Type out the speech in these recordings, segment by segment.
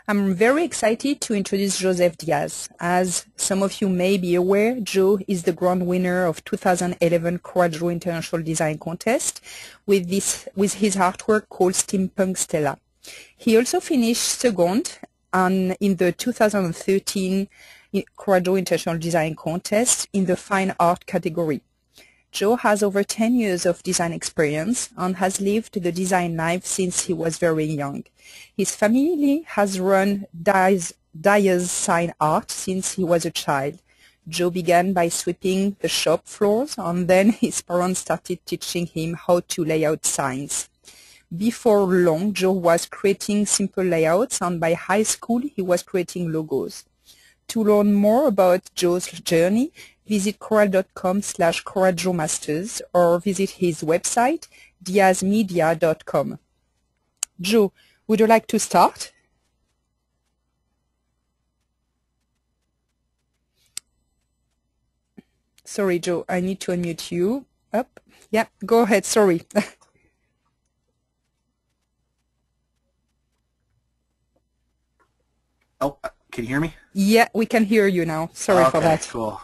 I'm very excited to introduce Joseph Diaz. As some of you may be aware, Joe is the grand winner of 2011 CorelDRAW International Design Contest with his artwork called Steampunk Stella. He also finished second in the 2013 CorelDRAW International Design Contest in the Fine Art category. Joe has over 10 years of design experience and has lived the design life since he was very young. His family has run Dyer's Sign Art since he was a child. Joe began by sweeping the shop floors, and then his parents started teaching him how to lay out signs. Before long, Joe was creating simple layouts, and by high school he was creating logos. To learn more about Joe's journey, visit corel.com/CorelDRAWmasters or visit his website, diazmedia.com. Joe, would you like to start? Sorry, Joe, I need to unmute you. Up. Yeah, go ahead, sorry. Oh, can you hear me? Yeah, we can hear you now. Sorry for that. Okay, cool.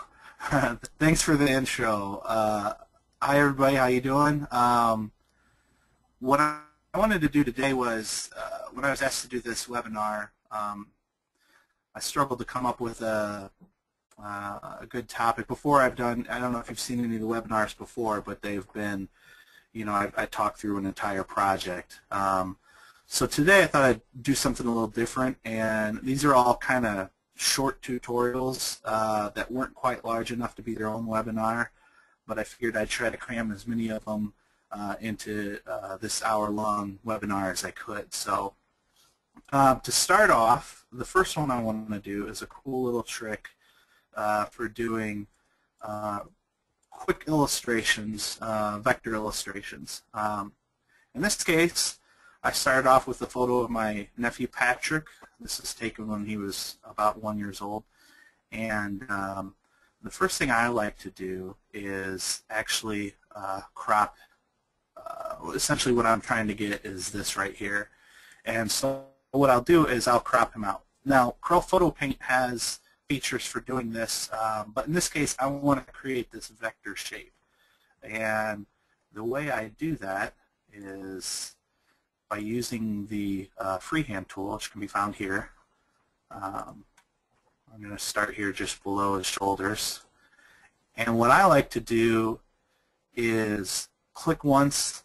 Thanks for the intro. Hi, everybody. How you doing? What I wanted to do today was, when I was asked to do this webinar, I struggled to come up with a good topic. Before I don't know if you've seen any of the webinars before, but they've been, I talked through an entire project. So today I thought I'd do something a little different, and these are all kind of short tutorials that weren't quite large enough to be their own webinar, but I figured I'd try to cram as many of them into this hour-long webinar as I could. So to start off, the first one I want to do is a cool little trick for doing quick illustrations, vector illustrations. In this case, I started off with a photo of my nephew Patrick. This is taken when he was about 1 year old. And the first thing I like to do is actually crop. Essentially what I'm trying to get is this right here. And so what I'll do is I'll crop him out. Now, Corel Photo Paint has features for doing this, but in this case I want to create this vector shape. And the way I do that is by using the freehand tool, which can be found here. I'm going to start here just below his shoulders. And what I like to do is click once,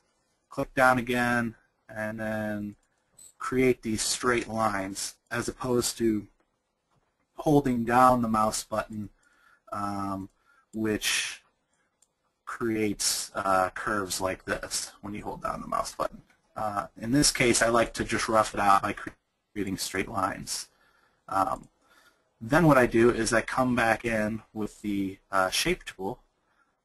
click down again, and then create these straight lines, as opposed to holding down the mouse button, which creates curves like this when you hold down the mouse button. In this case, I like to just rough it out by creating straight lines. Then what I do is I come back in with the shape tool.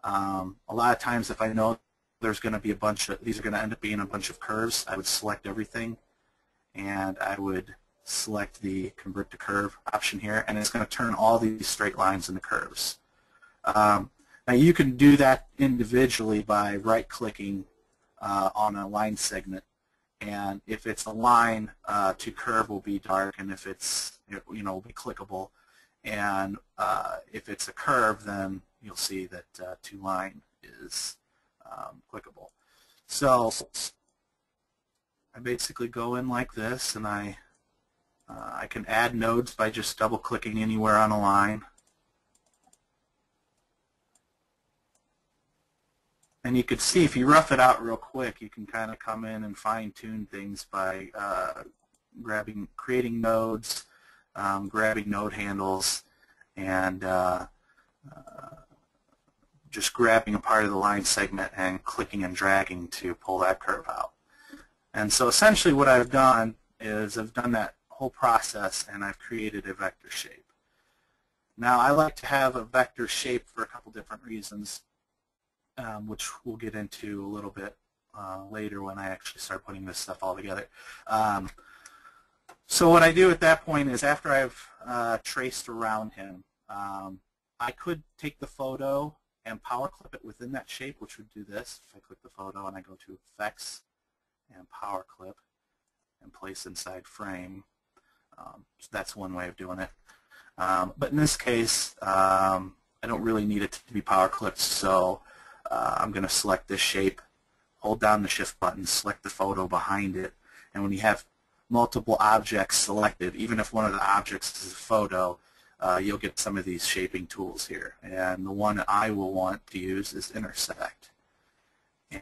A lot of times if I know there's going to be a bunch of, these are going to end up being a bunch of curves, I would select everything and I would select the convert to curve option here, and it's going to turn all these straight lines into curves. Now you can do that individually by right-clicking on a line segment, and if it's a line, to curve will be dark, and if it's will be clickable, and if it's a curve, then you'll see that to line is clickable. So I basically go in like this, and I can add nodes by just double-clicking anywhere on a line. And you could see if you rough it out real quick, you can kind of come in and fine-tune things by creating nodes, grabbing node handles, and just grabbing a part of the line segment and clicking and dragging to pull that curve out. And so essentially what I've done is I've done that whole process, and I've created a vector shape. Now I like to have a vector shape for a couple different reasons, which we'll get into a little bit later when I actually start putting this stuff all together. So what I do at that point is, after I've traced around him, I could take the photo and power clip it within that shape, which would do this. If I click the photo and I go to Effects and Power Clip and place inside frame, So that's one way of doing it. But in this case, I don't really need it to be power clipped, so I'm going to select this shape, hold down the shift button, select the photo behind it, and when you have multiple objects selected, even if one of the objects is a photo, you'll get some of these shaping tools here. And the one that I will want to use is intersect.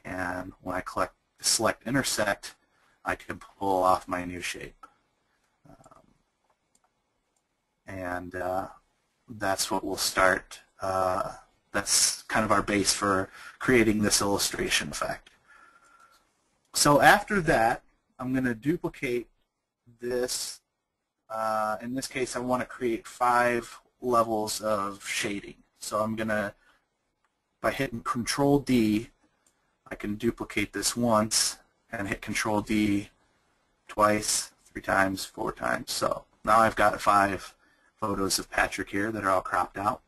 And when I select intersect, I can pull off my new shape. And that's what we'll start. That's kind of our base for creating this illustration effect. So after that, I'm going to duplicate this. In this case, I want to create 5 levels of shading. So I'm going to, by hitting Control D, I can duplicate this once and hit Control D twice, 3 times, 4 times. So now I've got 5 photos of Patrick here that are all cropped out.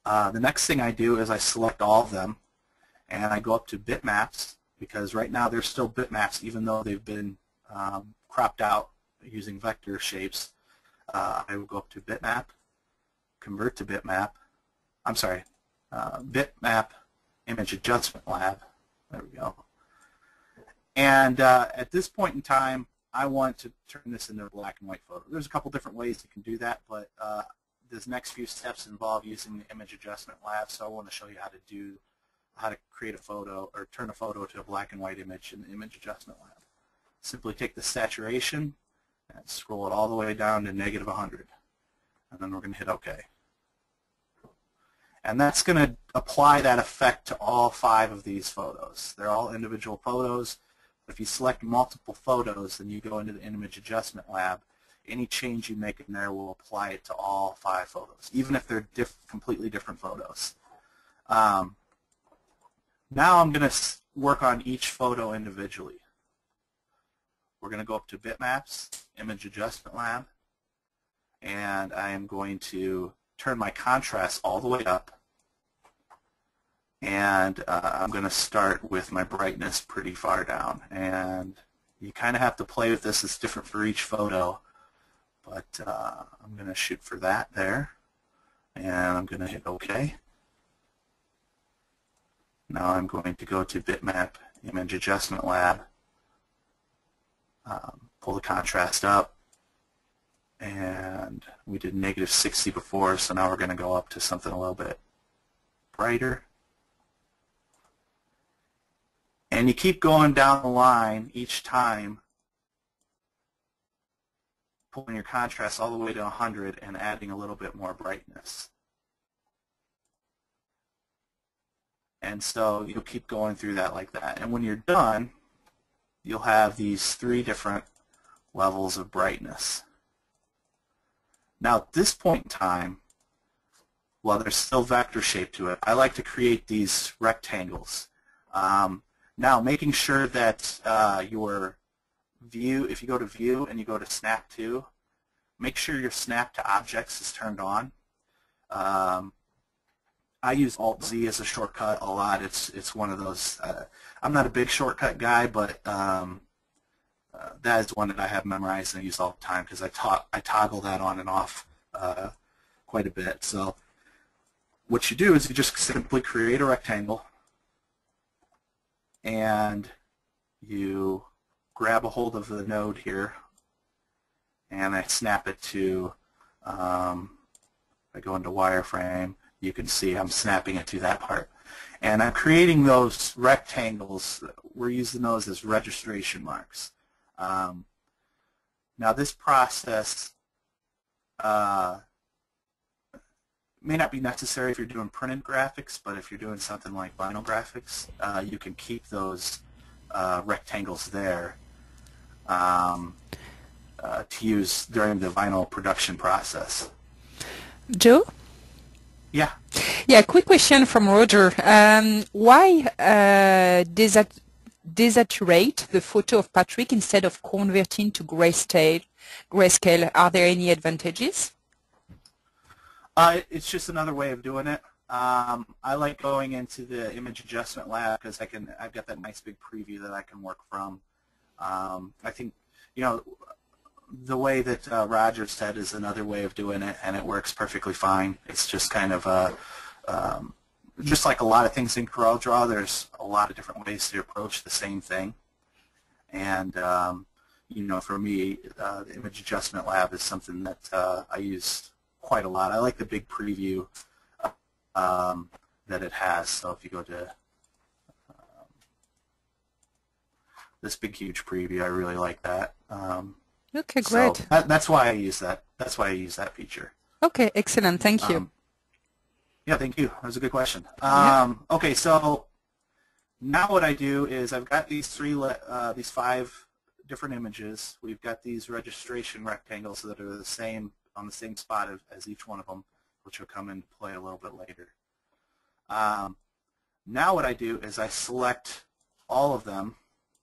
The next thing I do is I select all of them and I go up to bitmaps, because right now they're still bitmaps even though they've been cropped out using vector shapes. I will go up to bitmap, convert to bitmap. I'm sorry, bitmap image adjustment lab. There we go. And at this point in time, I want to turn this into a black and white photo. There's a couple different ways you can do that, but this next few steps involve using the image adjustment lab, so I want to show you how to create a photo or turn a photo to a black and white image in the image adjustment lab. Simply take the saturation and scroll it all the way down to -100, and then we're going to hit OK. And that's going to apply that effect to all 5 of these photos. They're all individual photos. If you select multiple photos, then you go into the image adjustment lab. Any change you make in there will apply it to all 5 photos, even if they're completely different photos. Now I'm going to work on each photo individually. We're going to go up to Bitmaps, Image Adjustment Lab, and I am going to turn my contrast all the way up, and I'm going to start with my brightness pretty far down. And you kind of have to play with this. It's different for each photo, but I'm going to shoot for that there, and I'm going to hit OK. Now I'm going to go to Bitmap Image Adjustment Lab, pull the contrast up, and we did -60 before, so now we're going to go up to something a little bit brighter. And you keep going down the line each time, pulling your contrast all the way to 100 and adding a little bit more brightness. And so you'll keep going through that like that. And when you're done, you'll have these 3 different levels of brightness. Now at this point in time, while there's still vector shape to it, I like to create these rectangles. Now making sure that your view, if you go to View and you go to Snap To, make sure your Snap to Objects is turned on. I use Alt-Z as a shortcut a lot. It's one of those, I'm not a big shortcut guy, but that is one that I have memorized and I use all the time because I toggle that on and off quite a bit. So what you do is you just simply create a rectangle and you grab a hold of the node here and I snap it to, if I go into wireframe, you can see I'm snapping it to that part. And I'm creating those rectangles. We're using those as registration marks. Now this process may not be necessary if you're doing printed graphics, but if you're doing something like vinyl graphics, you can keep those rectangles there to use during the vinyl production process. Joe? Yeah. Yeah, quick question from Roger. Why desaturate the photo of Patrick instead of converting to grayscale? Are there any advantages? It's just another way of doing it. I like going into the image adjustment lab because I've got that nice big preview that I can work from. I think, the way that Roger said is another way of doing it, and it works perfectly fine. It's just kind of just like a lot of things in CorelDRAW, there's a lot of different ways to approach the same thing. And you know, for me, the image adjustment lab is something that I use quite a lot. I like the big preview that it has. So if you go to this big huge preview, I really like that. Okay, great. So that's why I use that. That's why I use that feature. Okay, excellent. Thank you. Yeah, thank you. That was a good question. Yeah. Okay, so now what I do is I've got these these 5 different images. We've got these registration rectangles that are the same on the same spot as each one of them, which will come into play a little bit later. Now what I do is I select all of them.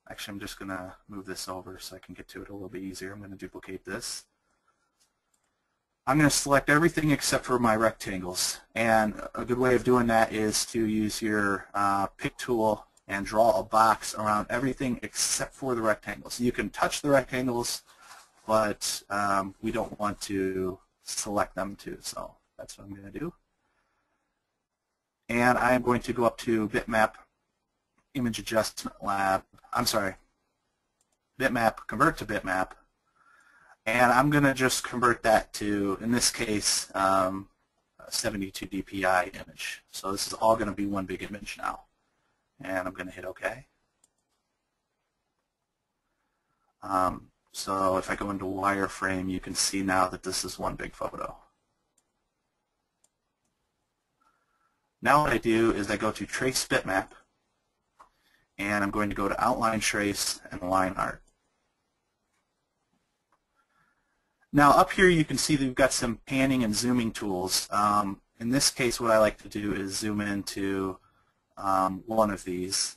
Actually, I'm just going to move this over so I can get to it a little bit easier. I'm going to duplicate this. I'm going to select everything except for my rectangles. And a good way of doing that is to use your pick tool and draw a box around everything except for the rectangles. You can touch the rectangles, but we don't want to select them too. So that's what I'm going to do. And I'm going to go up to Bitmap Image Adjustment Lab. I'm sorry, Bitmap, convert to Bitmap. And I'm going to just convert that to, in this case, 72 dpi image. So this is all going to be one big image now. And I'm going to hit OK. So if I go into wireframe, you can see now that this is one big photo. Now what I do is I go to Trace Bitmap, and I'm going to go to Outline Trace and Line Art. Now up here you can see that we've got some panning and zooming tools. In this case what I like to do is zoom into one of these,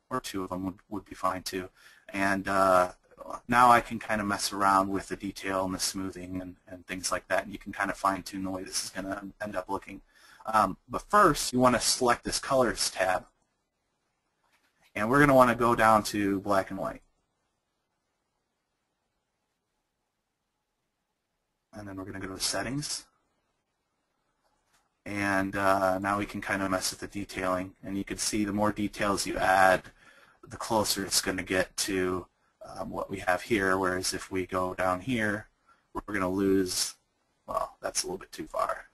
or 2 of them would be fine too. And now I can kind of mess around with the detail and the smoothing and things like that, and you can kind of fine tune the way this is going to end up looking. But first you want to select this Colors tab, and we're going to want to go down to black and white. And then we're going to go to Settings. And now we can kind of mess with the detailing. And you can see the more details you add, the closer it's going to get to what we have here. Whereas if we go down here, we're going to lose, well, that's a little bit too far.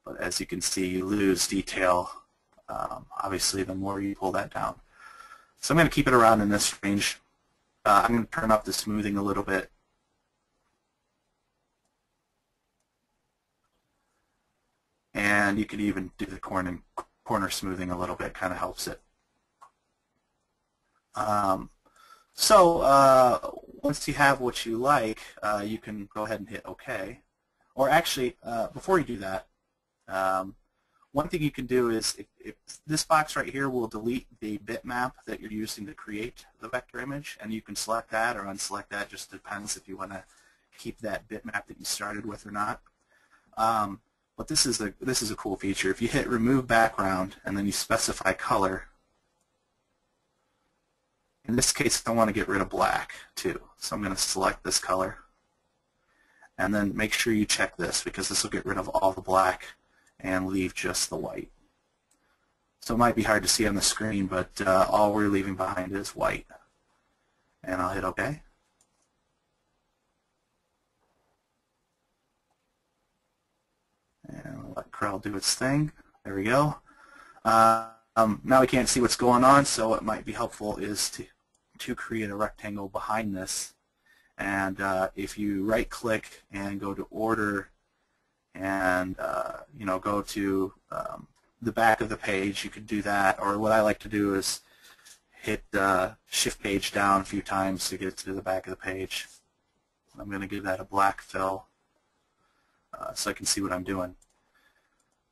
But as you can see, you lose detail, obviously, the more you pull that down. So I'm going to keep it around in this range. I'm going to turn up the smoothing a little bit. And you could even do the corner smoothing a little bit, kind of helps it. Once you have what you like, you can go ahead and hit OK. Or actually, before you do that, one thing you can do is, if this box right here will delete the bitmap that you're using to create the vector image, and you can select that or unselect that, just depends if you want to keep that bitmap that you started with or not. But this is a cool feature. If you hit Remove Background and then you specify color, in this case I want to get rid of black too. So I'm going to select this color, and then make sure you check this, because this will get rid of all the black and leave just the white. So it might be hard to see on the screen, but all we're leaving behind is white. And I'll hit OK. And I'll let Corel do its thing. There we go. Now we can't see what's going on, so what might be helpful is to create a rectangle behind this. And if you right-click and go to Order, and go to the back of the page, you could do that. Or what I like to do is hit Shift Page down a few times to get to the back of the page. I'm going to give that a black fill so I can see what I'm doing.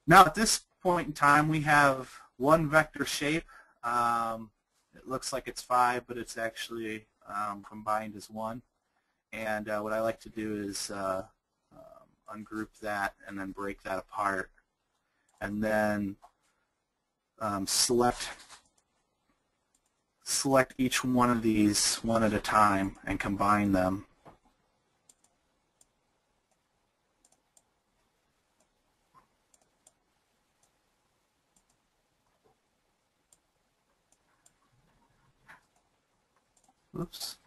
Now at this point in time we have one vector shape. It looks like it's 5, but it's actually combined as 1. And what I like to do is ungroup that and then break that apart, and then select select each one of these one at a time and combine them. Oops.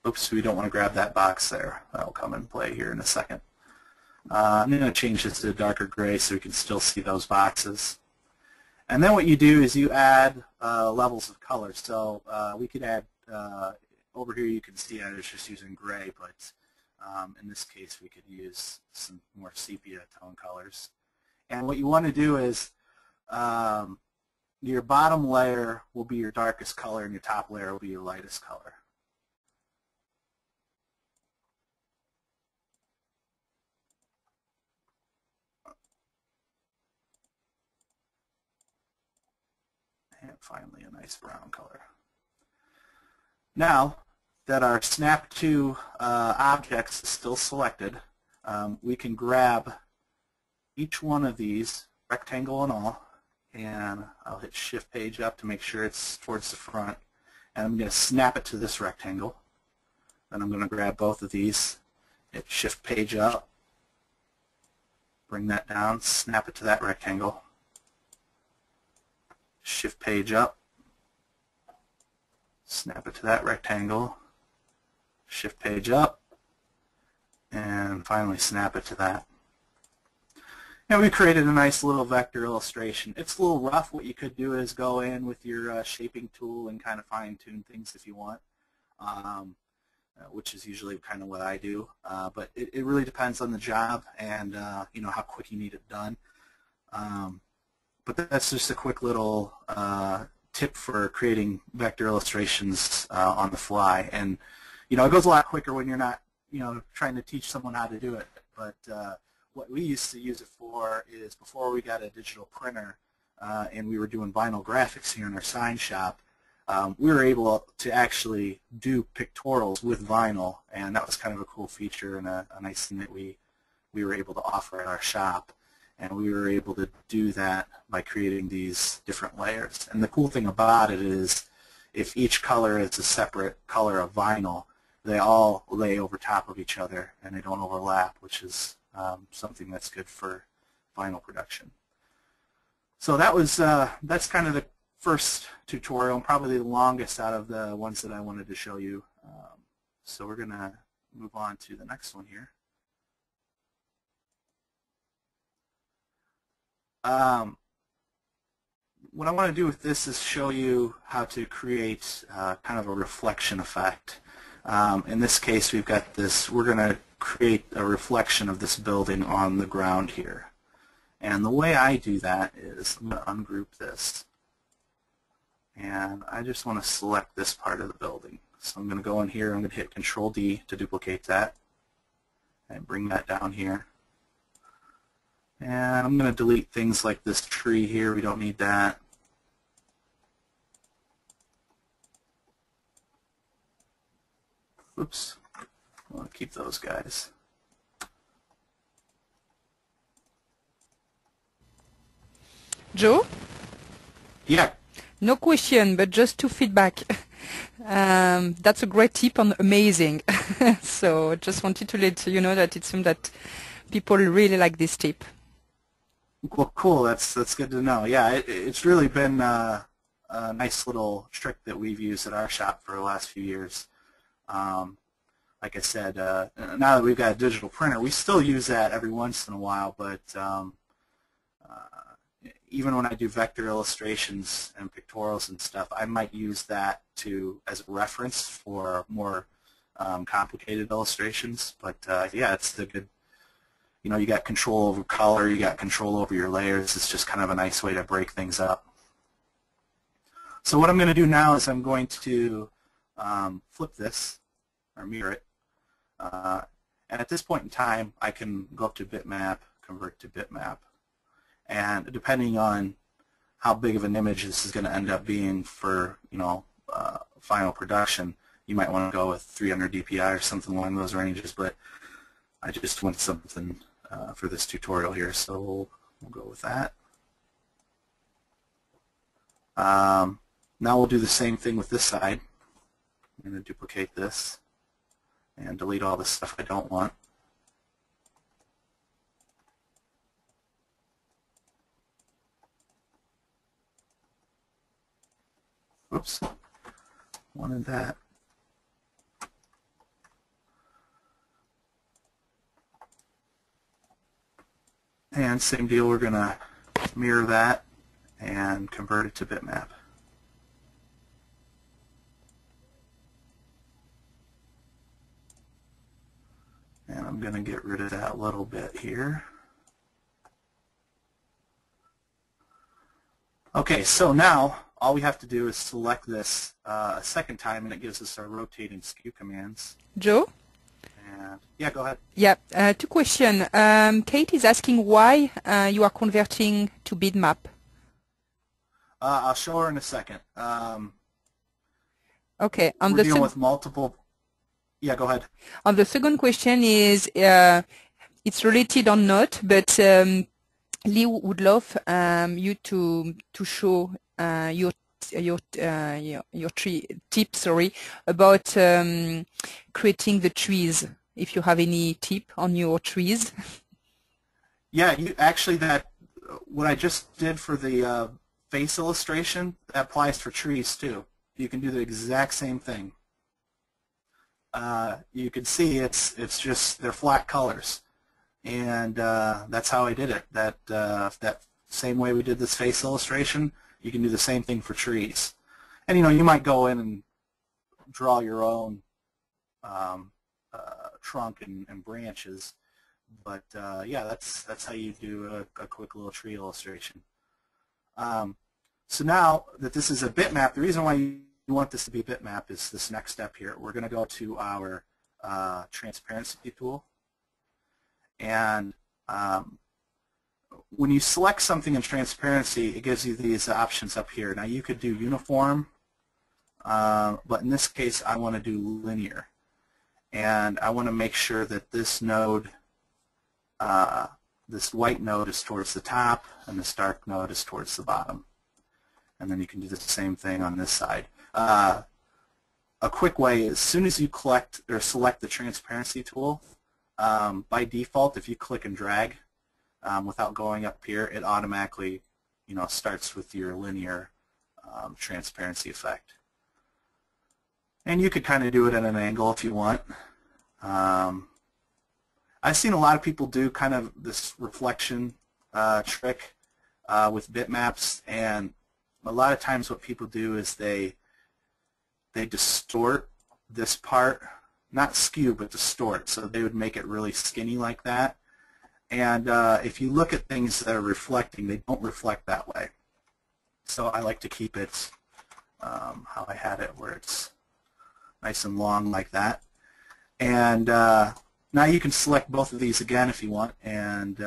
Oops, we don't want to grab that box there. That'll come in play here in a second. I'm going to change this to a darker gray so we can still see those boxes. And then what you do is you add levels of color. So we could add, over here you can see I was just using gray, but in this case we could use some more sepia tone colors. And what you want to do is your bottom layer will be your darkest color and your top layer will be your lightest color. And finally a nice brown color. Now that our Snap to objects is still selected, we can grab each one of these, rectangle and all, and I'll hit Shift Page up to make sure it's towards the front, and I'm going to snap it to this rectangle. Then I'm going to grab both of these, hit Shift Page up, bring that down, snap it to that rectangle, Shift Page up, snap it to that rectangle, Shift Page up, and finally snap it to that. And we created a nice little vector illustration. It's a little rough. What you could do is go in with your shaping tool and kind of fine-tune things if you want, which is usually kind of what I do. But it really depends on the job and you know, how quick you need it done. But that's just a quick little tip for creating vector illustrations on the fly. And you know, it goes a lot quicker when you're not, you know, trying to teach someone how to do it. But what we used to use it for is before we got a digital printer and we were doing vinyl graphics here in our sign shop, we were able to actually do pictorials with vinyl, and that was kind of a cool feature and a nice thing that we were able to offer at our shop. And we were able to do that by creating these different layers. And the cool thing about it is if each color is a separate color of vinyl, they all lay over top of each other and they don't overlap, which is something that's good for vinyl production. So that was that's kind of the first tutorial and probably the longest out of the ones that I wanted to show you. So we're going to move on to the next one here. What I want to do with this is show you how to create kind of a reflection effect. In this case, we've got this, we're going to create a reflection of this building on the ground here. And the way I do that is I'm going to ungroup this. And I just want to select this part of the building. So I'm going to go in here, I'm going to hit Control D to duplicate that and bring that down here. And I'm going to delete things like this tree here, we don't need that. Oops, I want to keep those guys. Joe? Yeah. No question, but just to feedback. That's a great tip on amazing. So just wanted to let you know that it seems that people really like this tip. Well, cool. That's good to know. Yeah, it's really been a nice little trick that we've used at our shop for the last few years. Like I said, now that we've got a digital printer, we still use that every once in a while, but even when I do vector illustrations and pictorials and stuff, I might use that as a reference for more complicated illustrations. But yeah, it's the good, you know, you got control over color, you got control over your layers. It's just kind of a nice way to break things up. So what I'm going to do now is I'm going to flip this or mirror it. And at this point in time, I can go up to bitmap, convert to bitmap. And depending on how big of an image this is going to end up being for, you know, final production, you might want to go with 300 dpi or something along those ranges. But I just want something for this tutorial here, so we'll go with that. Now we'll do the same thing with this side. I'm going to duplicate this and delete all the stuff I don't want. Oops, wanted that. And same deal, we're going to mirror that and convert it to bitmap. And I'm going to get rid of that little bit here. Okay, so now all we have to do is select this a second time, and it gives us our rotating skew commands. Joe? And yeah, go ahead. Yeah, two questions. Kate is asking why you are converting to bitmap. I'll show her in a second. Okay. We're dealing with multiple. Yeah, go ahead. And the second question is, it's related or not, but Lee would love you to show your tip, about creating the trees. If you have any tip on your trees. Yeah, actually what I just did for the face illustration, that applies for trees too. You can do the exact same thing. You can see it's just they're flat colors, and that's how I did it. That same way we did this face illustration, you can do the same thing for trees. And you might go in and draw your own trunk and branches, but yeah, that's how you do a quick little tree illustration. So now that this is a bitmap, the reason why you want this to be a bitmap is this next step here. We're going to go to our transparency tool, and when you select something in transparency, it gives you these options up here. Now you could do uniform, but in this case I want to do linear, and I want to make sure that this node, this white node, is towards the top and this dark node is towards the bottom. And then you can do the same thing on this side. A quick way, as soon as you select the transparency tool, by default, if you click and drag without going up here, it automatically starts with your linear transparency effect. And you could kind of do it at an angle if you want. I've seen a lot of people do kind of this reflection trick with bitmaps, and a lot of times what people do is they distort this part, not skew, but distort. So they would make it really skinny like that. And if you look at things that are reflecting, they don't reflect that way. So I like to keep it how I had it, where it's nice and long like that. And now you can select both of these again if you want, and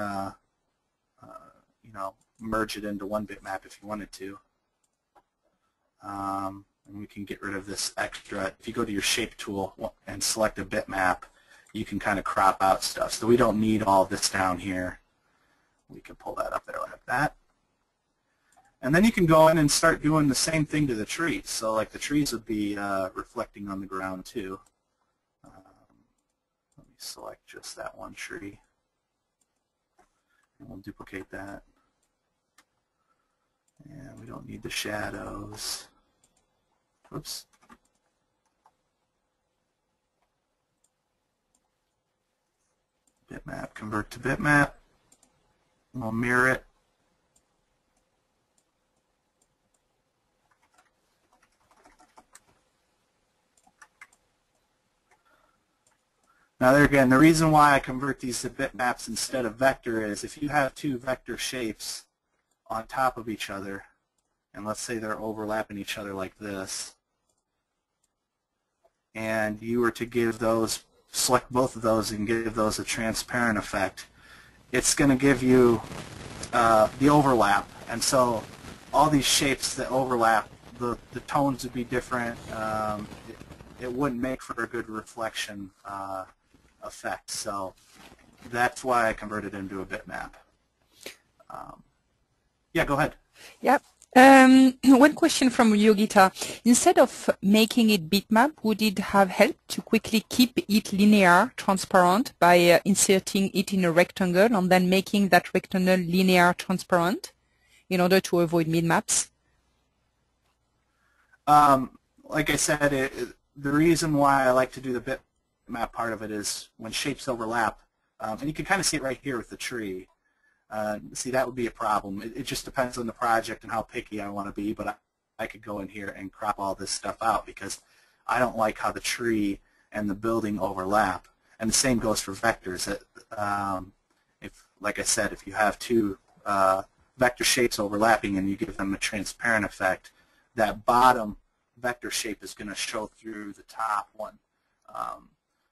merge it into one bitmap if you wanted to. And we can get rid of this extra. If you go to your shape tool and select a bitmap, you can kind of crop out stuff. So we don't need all this down here. We can pull that up there like that. And then you can go in and start doing the same thing to the trees. So like the trees would be reflecting on the ground too. Let me select just that one tree. And we'll duplicate that. And we don't need the shadows. Oops. Bitmap, convert to bitmap. We'll mirror it. Now there again, the reason why I convert these to bitmaps instead of vector is if you have two vector shapes on top of each other, and let's say they're overlapping each other like this, and you were to give those, select both of those and give those a transparent effect, it's going to give you the overlap. And so all these shapes that overlap, the tones would be different. It wouldn't make for a good reflection effect. So that's why I converted it into a bitmap. Yeah, go ahead. Yep. One question from Yogita. Instead of making it bitmap, would it have helped to quickly keep it linear, transparent by inserting it in a rectangle and then making that rectangle linear, transparent in order to avoid min-maps? Like I said, the reason why I like to do the bitmap part of it is when shapes overlap, and you can kind of see it right here with the tree. See, that would be a problem. It just depends on the project and how picky I want to be, but I could go in here and crop all this stuff out because I don't like how the tree and the building overlap. And the same goes for vectors. Like I said, if you have two vector shapes overlapping and you give them a transparent effect, that bottom vector shape is going to show through the top one.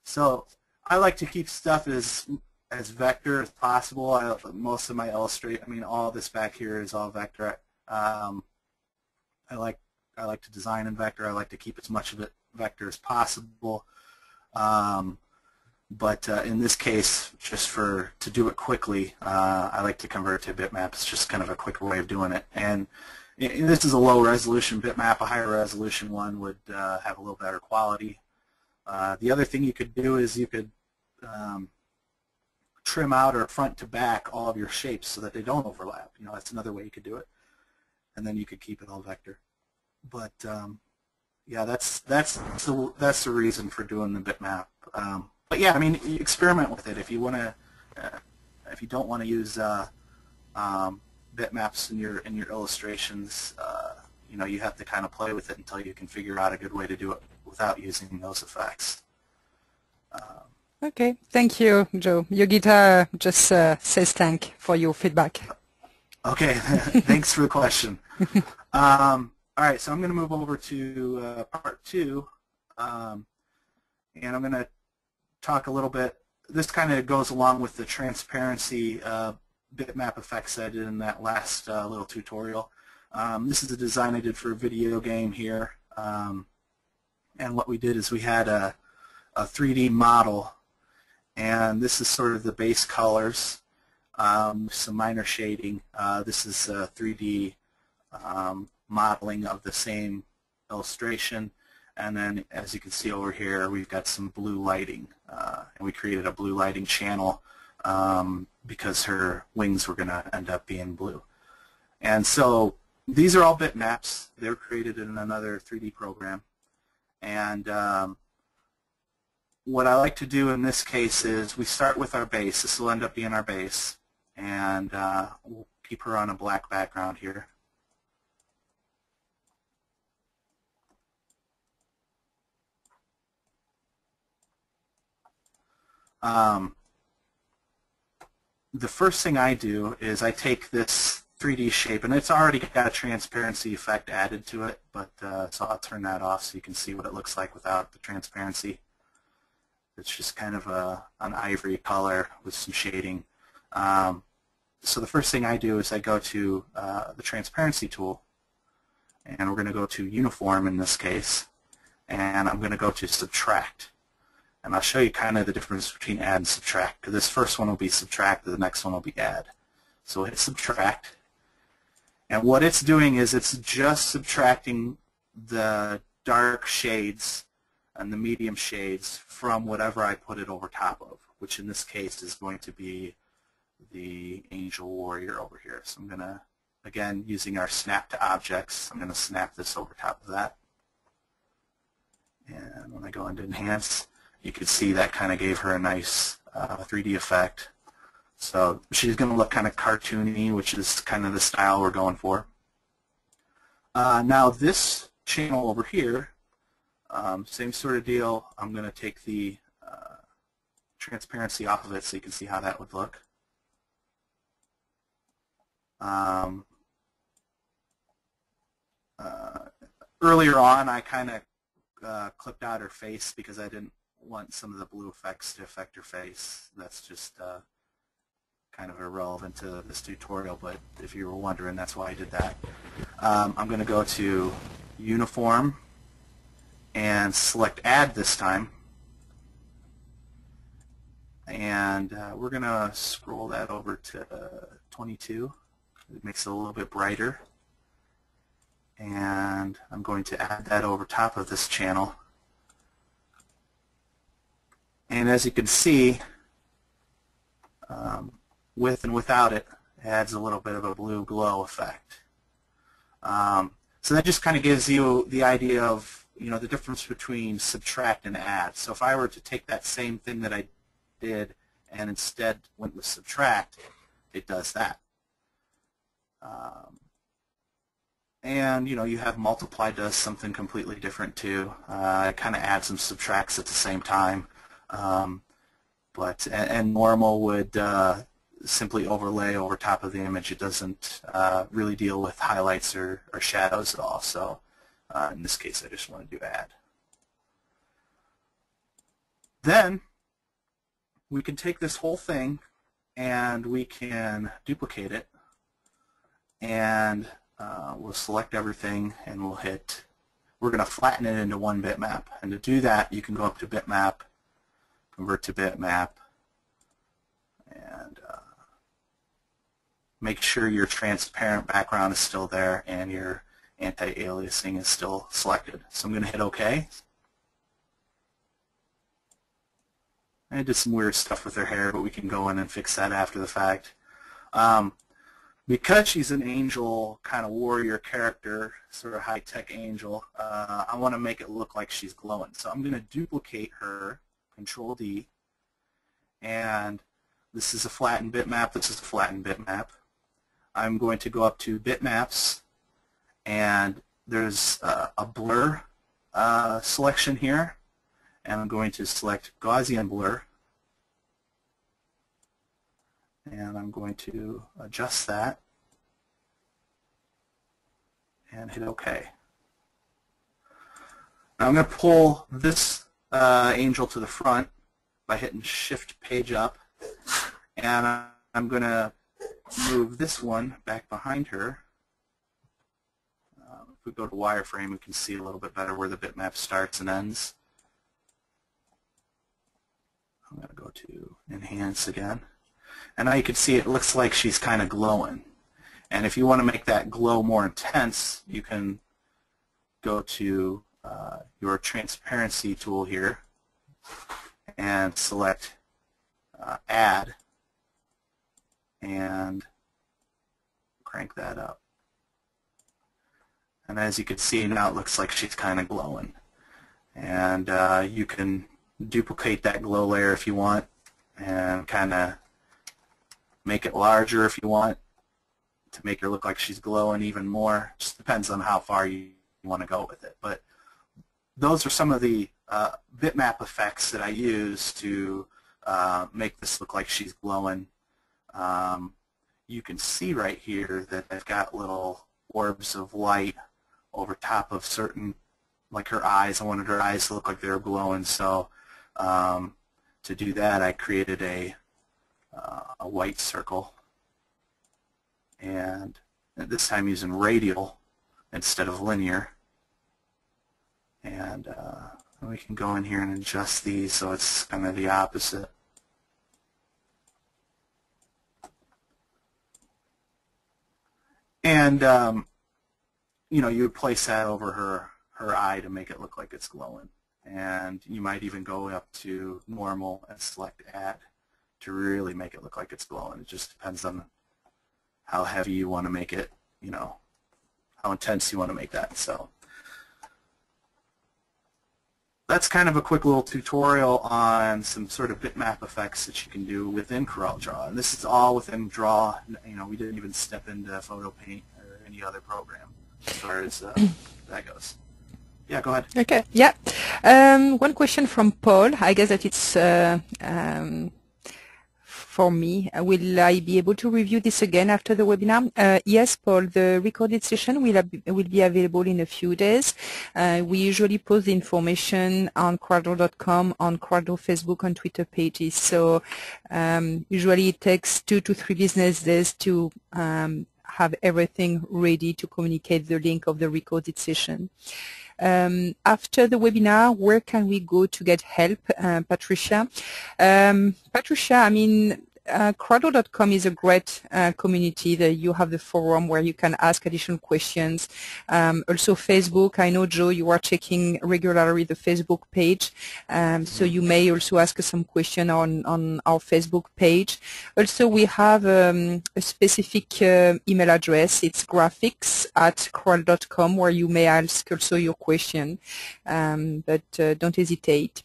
So I like to keep stuff as vector as possible. Most of my all this back here is all vector. I like to design in vector. I like to keep as much of it vector as possible. But in this case, just to do it quickly, I like to convert it to bitmap. It's just kind of a quicker way of doing it. And this is a low resolution bitmap. A higher resolution one would have a little better quality. The other thing you could do is you could trim out or front to back all of your shapes so that they don't overlap. That's another way you could do it. And then you could keep it all vector. But yeah, that's the reason for doing the bitmap. But yeah, you experiment with it if you want to. If you don't want to use bitmaps in your illustrations, you have to kind of play with it until you can figure out a good way to do it without using those effects. Okay, thank you, Joe. Yogita just says thank for your feedback. Okay, thanks for the question. All right, so I'm going to move over to part 2, and I'm going to talk a little bit. This kind of goes along with the transparency bitmap effects I did in that last little tutorial. This is a design I did for a video game here, and what we did is we had a 3D model, and this is sort of the base colors, some minor shading. This is 3D modeling of the same illustration, and then as you can see over here, we've got some blue lighting, and we created a blue lighting channel because her wings were going to end up being blue. And so these are all bitmaps. They were created in another 3D program, and what I like to do in this case is we start with our base. This will end up being our base, and we'll keep her on a black background here. The first thing I do is I take this 3D shape, and it's already got a transparency effect added to it, but so I'll turn that off so you can see what it looks like without the transparency. It's just kind of an ivory color with some shading. So the first thing I do is I go to the transparency tool, and we're going to go to uniform in this case, and I'm going to go to subtract. And I'll show you kind of the difference between add and subtract, because this first one will be subtract, the next one will be add. So hit subtract, and what it's doing is it's just subtracting the dark shades and the medium shades from whatever I put it over top of, which in this case is going to be the angel warrior over here. So I'm going to, again, using our snap to objects, I'm going to snap this over top of that. And when I go into enhance, you can see that kind of gave her a nice 3D effect. So she's going to look kind of cartoony, which is kind of the style we're going for. Now this channel over here, same sort of deal. I'm going to take the transparency off of it so you can see how that would look. Earlier on, I kind of clipped out her face because I didn't want some of the blue effects to affect her face. That's just kind of irrelevant to this tutorial, but if you were wondering, that's why I did that. I'm going to go to uniform and select add this time, and we're going to scroll that over to 22. It makes it a little bit brighter. And I'm going to add that over top of this channel. And as you can see, with and without it, adds a little bit of a blue glow effect. So that just kind of gives you the idea of, you know, the difference between subtract and add. So if I were to take that same thing that I did and instead went with subtract, it does that. And you know, you have multiply does something completely different too. It kind of adds and subtracts at the same time. And normal would simply overlay over top of the image. It doesn't really deal with highlights or shadows at all. So in this case, I just want to do add. Then we can take this whole thing and we can duplicate it, and we'll select everything and we're going to flatten it into one bitmap. And to do that, you can go up to bitmap, convert to bitmap, and make sure your transparent background is still there and your anti-aliasing is still selected. So I'm going to hit OK. I did some weird stuff with her hair, but we can go in and fix that after the fact. Because she's an angel kind of warrior character, sort of high-tech angel, I want to make it look like she's glowing. So I'm going to duplicate her, Control D, and this is a flattened bitmap, this is a flattened bitmap. I'm going to go up to bitmaps, and there's a blur selection here, and I'm going to select Gaussian blur, and I'm going to adjust that and hit OK. Now I'm going to pull this angel to the front by hitting Shift Page Up, and I'm going to move this one back behind her. If we go to wireframe, we can see a little bit better where the bitmap starts and ends. I'm going to go to Enhance again. And now you can see it looks like she's kind of glowing. And if you want to make that glow more intense, you can go to your transparency tool here and select Add and crank that up. And as you can see, now it looks like she's kind of glowing. And you can duplicate that glow layer if you want and kind of make it larger if you want to make her look like she's glowing even more. Just depends on how far you want to go with it. But those are some of the bitmap effects that I use to make this look like she's glowing. You can see right here that I've got little orbs of light over top of certain, like her eyes. I wanted her eyes to look like they were glowing, so to do that I created a white circle, and this time using radial instead of linear. And we can go in here and adjust these so it's kind of the opposite. And you know, you would place that over her eye to make it look like it's glowing. And you might even go up to normal and select Add to really make it look like it's glowing. It just depends on how heavy you want to make it, you know, how intense you want to make that. So that's kind of a quick little tutorial on some sort of bitmap effects that you can do within CorelDRAW. And this is all within Draw. You know, we didn't even step into Photo Paint or any other program as far as that goes. Yeah, go ahead. Okay, yeah. One question from Paul. I guess that it's for me. Will I be able to review this again after the webinar? Yes, Paul. The recorded session will be available in a few days. We usually post the information on CorelDRAW.com, on CorelDRAW Facebook and Twitter pages. So usually it takes 2 to 3 business days to have everything ready to communicate the link of the recorded session. After the webinar, where can we go to get help, Patricia? Patricia, I mean, CorelDRAW.com is a great community. That you have the forum where you can ask additional questions. Also Facebook, I know, Joe, you are checking regularly the Facebook page, so you may also ask us some question on our Facebook page. Also, we have a specific email address. It's graphics@corel.com, where you may ask also your question, but don't hesitate.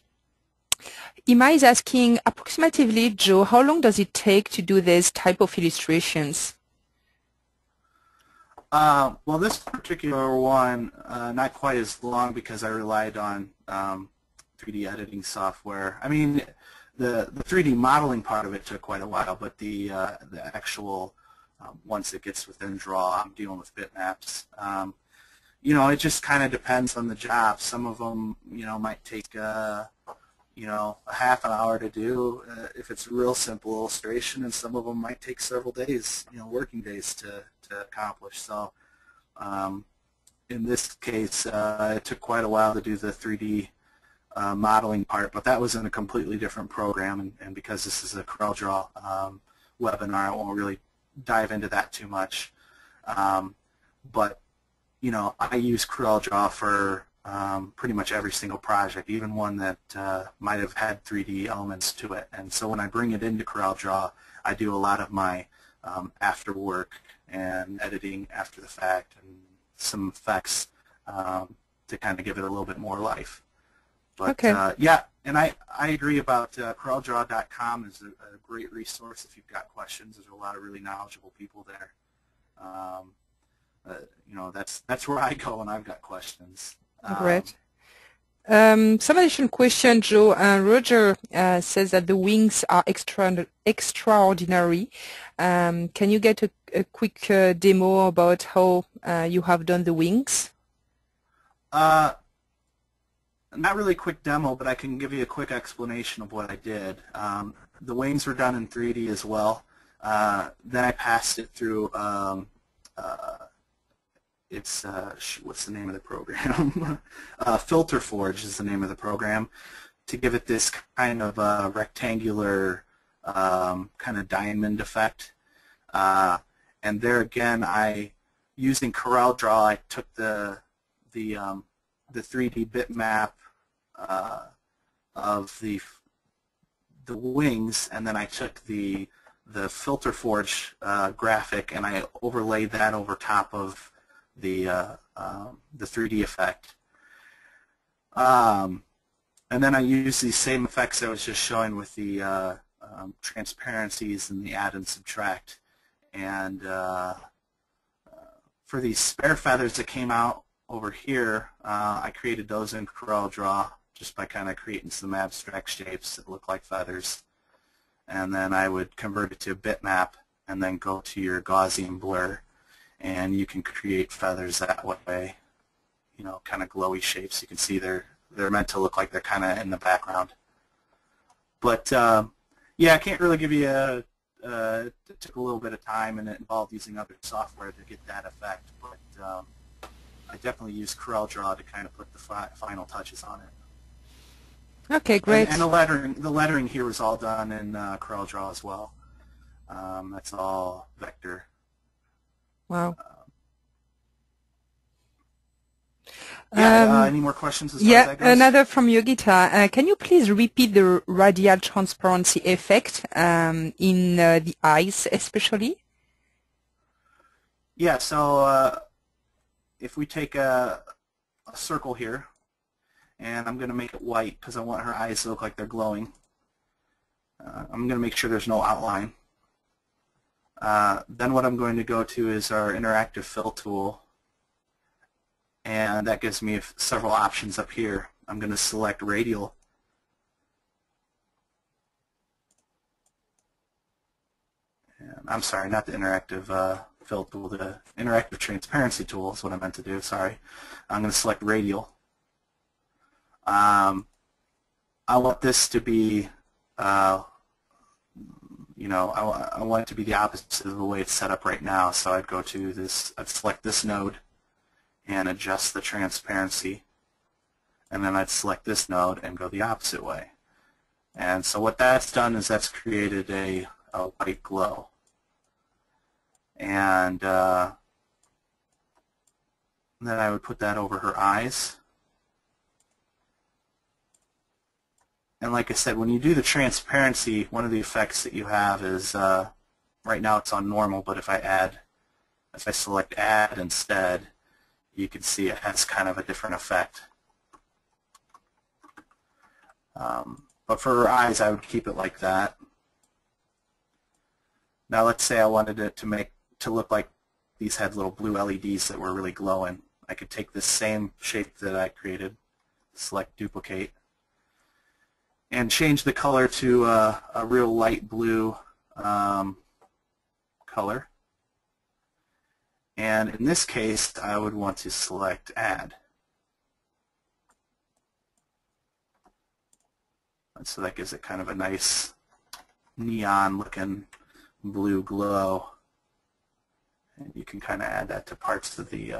Ima is asking, approximately, Joe, how long does it take to do this type of illustrations? Well, this particular one, not quite as long because I relied on 3D editing software. I mean, the 3D modeling part of it took quite a while, but the actual, once it gets within Draw, I'm dealing with bitmaps. You know, it just kind of depends on the job. Some of them, you know, might take you know, a half an hour to do if it's a real simple illustration, and some of them might take several days, you know, working days to accomplish. So in this case, it took quite a while to do the 3D modeling part, but that was in a completely different program, and because this is a CorelDRAW webinar, I won't really dive into that too much. But, you know, I use CorelDRAW for pretty much every single project, even one that might have had 3D elements to it. And so when I bring it into CorelDRAW, I do a lot of my after work and editing after the fact and some effects to kind of give it a little bit more life. But Okay. yeah, and I agree about CorelDRAW.com is a great resource if you've got questions. There's a lot of really knowledgeable people there. You know, that's where I go when I've got questions. Great. Some additional question, Joe. Roger says that the wings are extraordinary. Can you get a quick demo about how you have done the wings? Not really a quick demo, but I can give you a quick explanation of what I did. The wings were done in 3D as well. Then I passed it through what's the name of the program? Filter Forge is the name of the program, to give it this kind of rectangular kind of diamond effect. And there again, using CorelDRAW, I took the 3D bitmap of the wings, and then I took the Filter Forge graphic and I overlaid that over top of the 3D effect. And then I use these same effects I was just showing with the transparencies and the add and subtract. And for these spare feathers that came out over here, I created those in CorelDRAW just by kind of creating some abstract shapes that look like feathers. And then I would convert it to a bitmap and then go to your Gaussian blur, and you can create feathers that way, you know, kind of glowy shapes. You can see they're meant to look like they're kind of in the background. But yeah, I can't really give you it took a little bit of time, and it involved using other software to get that effect. But I definitely use CorelDRAW to kind of put the final touches on it. Okay, great. And the lettering here was all done in CorelDRAW as well. That's all vector. Wow. Any more questions as far as that goes? Another from Yogita. Can you please repeat the radial transparency effect in the eyes especially? Yeah, so if we take a circle here, and I'm going to make it white because I want her eyes to look like they're glowing. I'm going to make sure there's no outline. Then what I'm going to go to is our interactive fill tool, and that gives me several options up here. I'm going to select radial, and I'm sorry, not the interactive fill tool, the interactive transparency tool is what I meant to do, sorry. I'm going to select radial. I want this to be you know, I want it to be the opposite of the way it's set up right now. So I'd go to this, I'd select this node and adjust the transparency. and then I'd select this node and go the opposite way. And so what that's done is that's created a white glow. And then I would put that over her eyes. And like I said, when you do the transparency, one of the effects that you have is, right now it's on normal, but if I select add instead, you can see it has kind of a different effect. But for her eyes, I would keep it like that. Now let's say I wanted it to look like these had little blue LEDs that were really glowing. I could take this same shape that I created, select duplicate, and change the color to a real light blue color. And in this case, I would want to select add. And so that gives it kind of a nice neon looking blue glow. And you can kind of add that to parts of the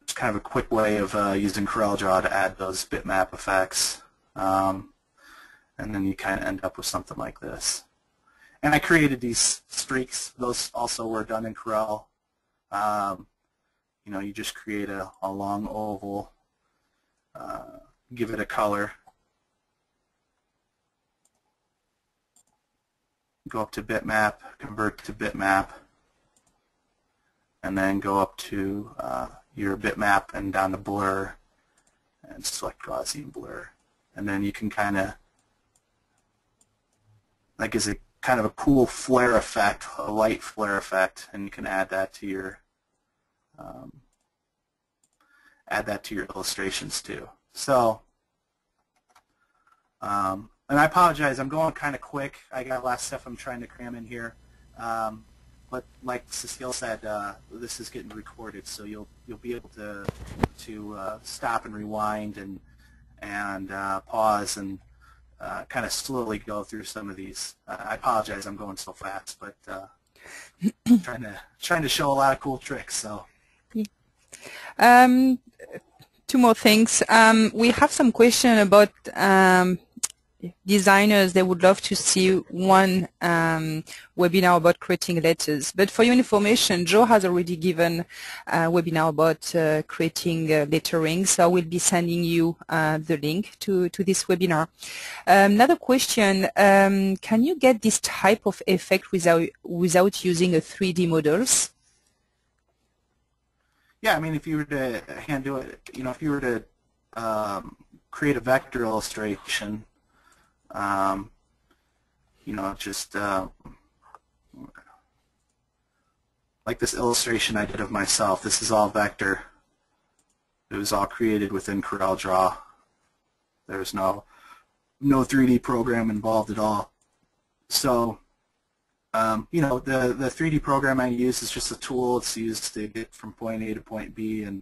it's kind of a quick way of using CorelDRAW to add those bitmap effects. And then you kind of end up with something like this. And I created these streaks. Those also were done in Corel. You know, you just create a long oval, give it a color, go up to bitmap, convert to bitmap, and then go up to your bitmap and down to blur, and select Gaussian blur. And then you can kind of, that gives it kind of a cool flare effect, a light flare effect, and you can add that to your illustrations too. So, and I apologize, I'm going kind of quick. I got a lot of stuff I'm trying to cram in here. But like Cecile said, this is getting recorded, so you'll be able to stop and rewind and pause and kind of slowly go through some of these. I apologize, I'm going so fast, but trying to show a lot of cool tricks. So. Two more things. We have some question about designers. They would love to see one webinar about creating letters. But for your information, Joe has already given a webinar about creating lettering, so I will be sending you the link to this webinar. Another question, can you get this type of effect without using a 3D models? Yeah, I mean, if you were to hand do it, you know, if you were to create a vector illustration, you know, just like this illustration I did of myself. This is all vector. It was all created within CorelDRAW. There's no 3D program involved at all. So, you know, the 3D program I use is just a tool. It's used to get from point A to point B and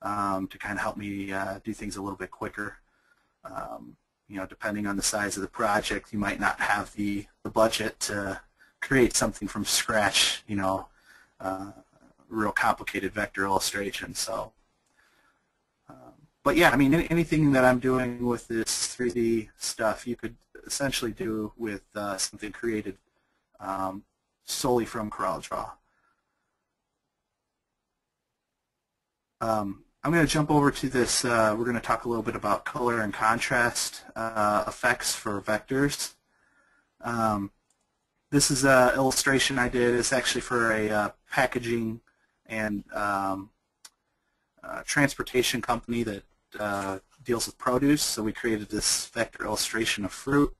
to kind of help me do things a little bit quicker. You know, depending on the size of the project, you might not have the budget to create something from scratch, you know, real complicated vector illustration. So, but yeah, I mean, anything that I'm doing with this 3D stuff, you could essentially do with something created solely from CorelDRAW. I'm going to jump over to this. We're going to talk a little bit about color and contrast effects for vectors. This is an illustration I did. It's actually for a packaging and transportation company that deals with produce. So we created this vector illustration of fruit.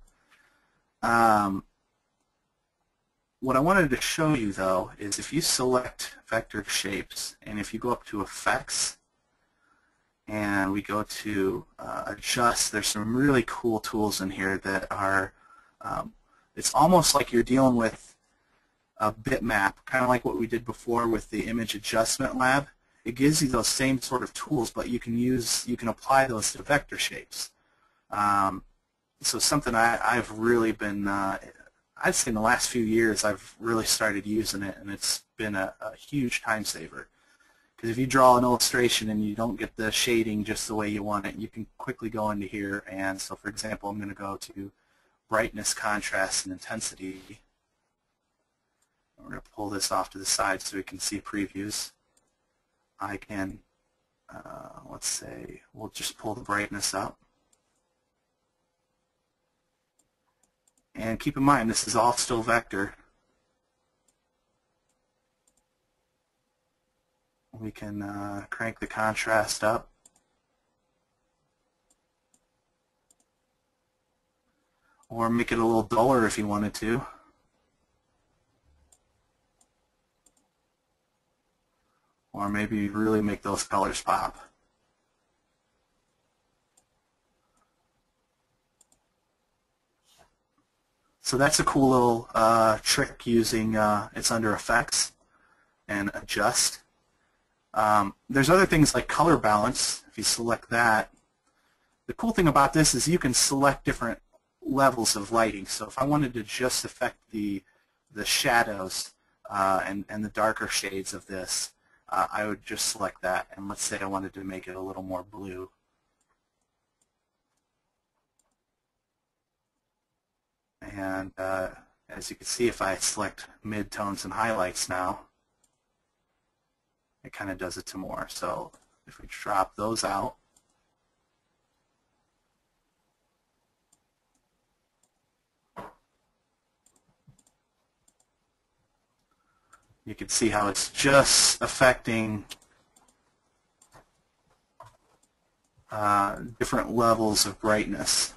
What I wanted to show you, though, is if you select vector shapes and if you go up to effects and we go to adjust, there's some really cool tools in here that are, it's almost like you're dealing with a bitmap, kind of like what we did before with the image adjustment lab. It gives you those same sort of tools, but you can apply those to vector shapes. So something I've really been I'd say in the last few years I've really started using it, and it's been a huge time saver. Because if you draw an illustration and you don't get the shading just the way you want it, you can quickly go into here. And so, for example, I'm going to go to brightness, contrast, and intensity. We're going to pull this off to the side so we can see previews. I can, let's say, we'll just pull the brightness up. And keep in mind, this is all still vector. We can crank the contrast up. Or make it a little duller if you wanted to. Or maybe really make those colors pop. So that's a cool little trick using, it's under Effects and Adjust. There's other things like color balance. If you select that, the cool thing about this is you can select different levels of lighting. So if I wanted to just affect the shadows and the darker shades of this, I would just select that. And let's say I wanted to make it a little more blue. And as you can see, if I select mid-tones and highlights now, it kind of does it to more. So if we drop those out, you can see how it's just affecting different levels of brightness.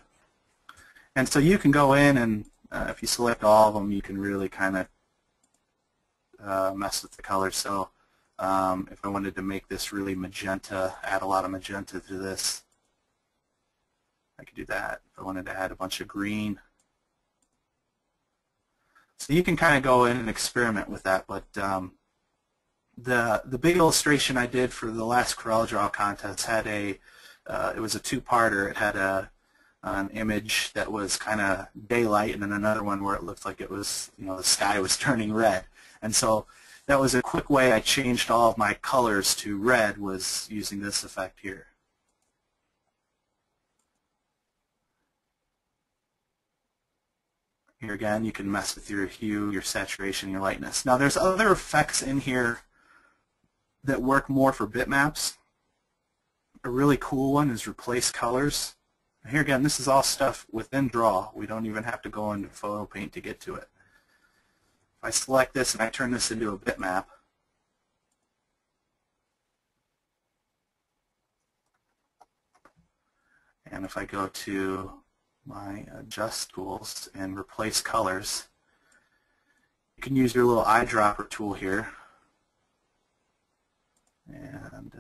And so you can go in and if you select all of them, you can really kind of mess with the colors. So if I wanted to make this really magenta, add a lot of magenta to this, I could do that. If I wanted to add a bunch of green. So you can kind of go in and experiment with that. But the big illustration I did for the last CorelDRAW contest had it was a two-parter. It had an image that was kind of daylight, and then another one where it looked like it was, the sky was turning red. And so that was a quick way I changed all of my colors to red, was using this effect here. Here again, you can mess with your hue, your saturation, your lightness. Now there's other effects in here that work more for bitmaps. A really cool one is replace colors. Here again, this is all stuff within Draw. We don't even have to go into Photo Paint to get to it. If I select this and I turn this into a bitmap, and if I go to my Adjust tools and replace colors, you can use your little eyedropper tool here. And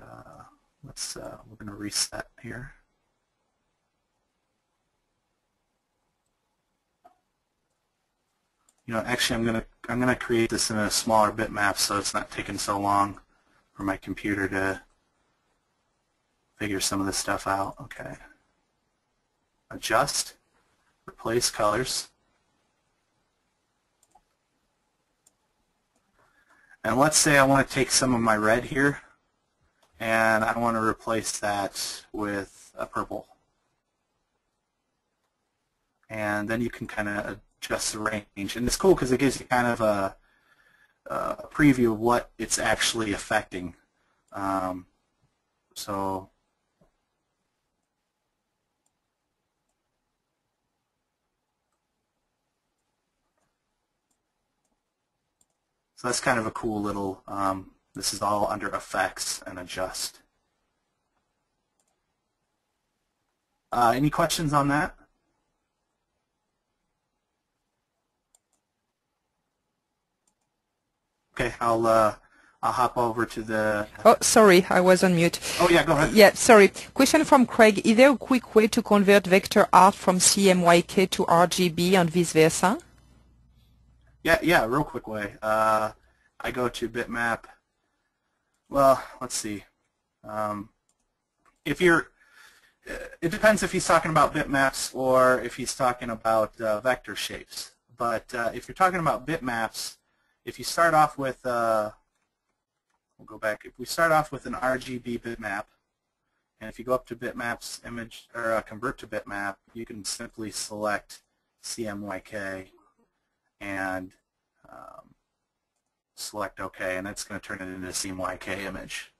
we're going to reset here. Actually, I'm gonna create this in a smaller bitmap so it's not taking so long for my computer to figure some of this stuff out. Okay. Adjust, replace colors, and let's say I want to take some of my red here and I want to replace that with a purple. And then you can kind of adjust the range. And it's cool because it gives you kind of a preview of what it's actually affecting. So that's kind of a cool little, this is all under Effects and Adjust. Any questions on that? Okay, I'll hop over to the... Oh, sorry, I was on mute. Oh, yeah, go ahead. Yeah, sorry. Question from Craig. Is there a quick way to convert vector art from CMYK to RGB and vice versa? Yeah, real quick way. I go to bitmap. Well, let's see. If you're... It depends if he's talking about bitmaps or if he's talking about vector shapes. But if you're talking about bitmaps, if you start off with, we'll go back. If we start off with an RGB bitmap, and if you go up to bitmaps image or convert to bitmap, you can simply select CMYK and select OK, and that's going to turn it into a CMYK image.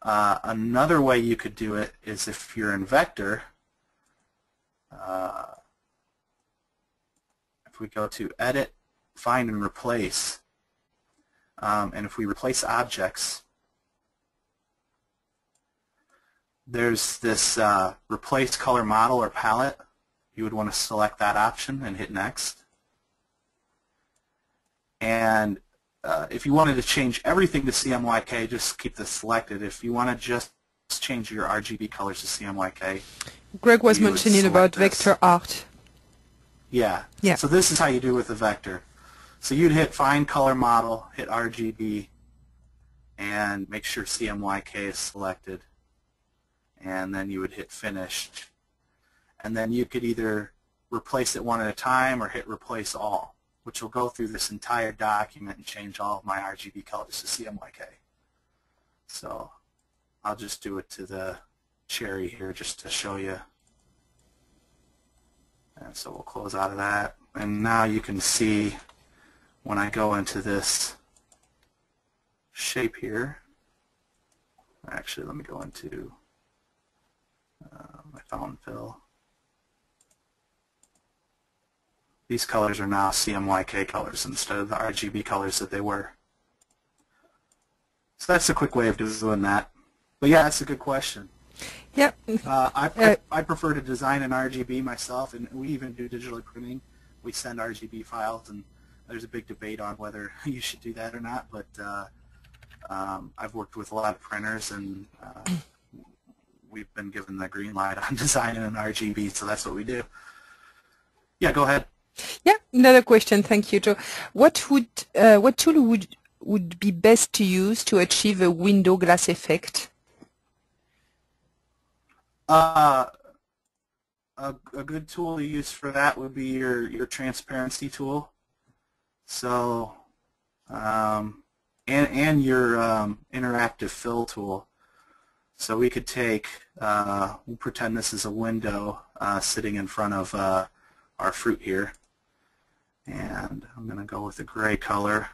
Another way you could do it is if you're in vector. If we go to Edit, Find, and Replace, and if we replace objects, there's this Replace Color Model or Palette. You would want to select that option and hit Next. And if you wanted to change everything to CMYK, just keep this selected. If you want to just change your RGB colors to CMYK, Greg was mentioning about vector art. Yeah. Yeah. So this is how you do with a vector. So you'd hit Find Color Model, hit RGB, and make sure CMYK is selected. And then you would hit Finish. And then you could either replace it one at a time or hit Replace All, which will go through this entire document and change all of my RGB colors to CMYK. So I'll just do it to the cherry here just to show you. And so we'll close out of that. And now you can see when I go into this shape here, actually let me go into my fountain fill. These colors are now CMYK colors instead of the RGB colors that they were. So that's a quick way of doing that. But yeah, that's a good question. Yeah. I prefer to design in RGB myself, and we even do digital printing. We send RGB files, and there's a big debate on whether you should do that or not. But I've worked with a lot of printers, and we've been given the green light on designing in RGB, so that's what we do. Yeah, go ahead. Yeah, another question. Thank you, Joe. What tool would be best to use to achieve a window glass effect? A good tool to use for that would be your transparency tool. So and your interactive fill tool. So we could take, we'll pretend this is a window sitting in front of our fruit here. And I'm going to go with a gray color.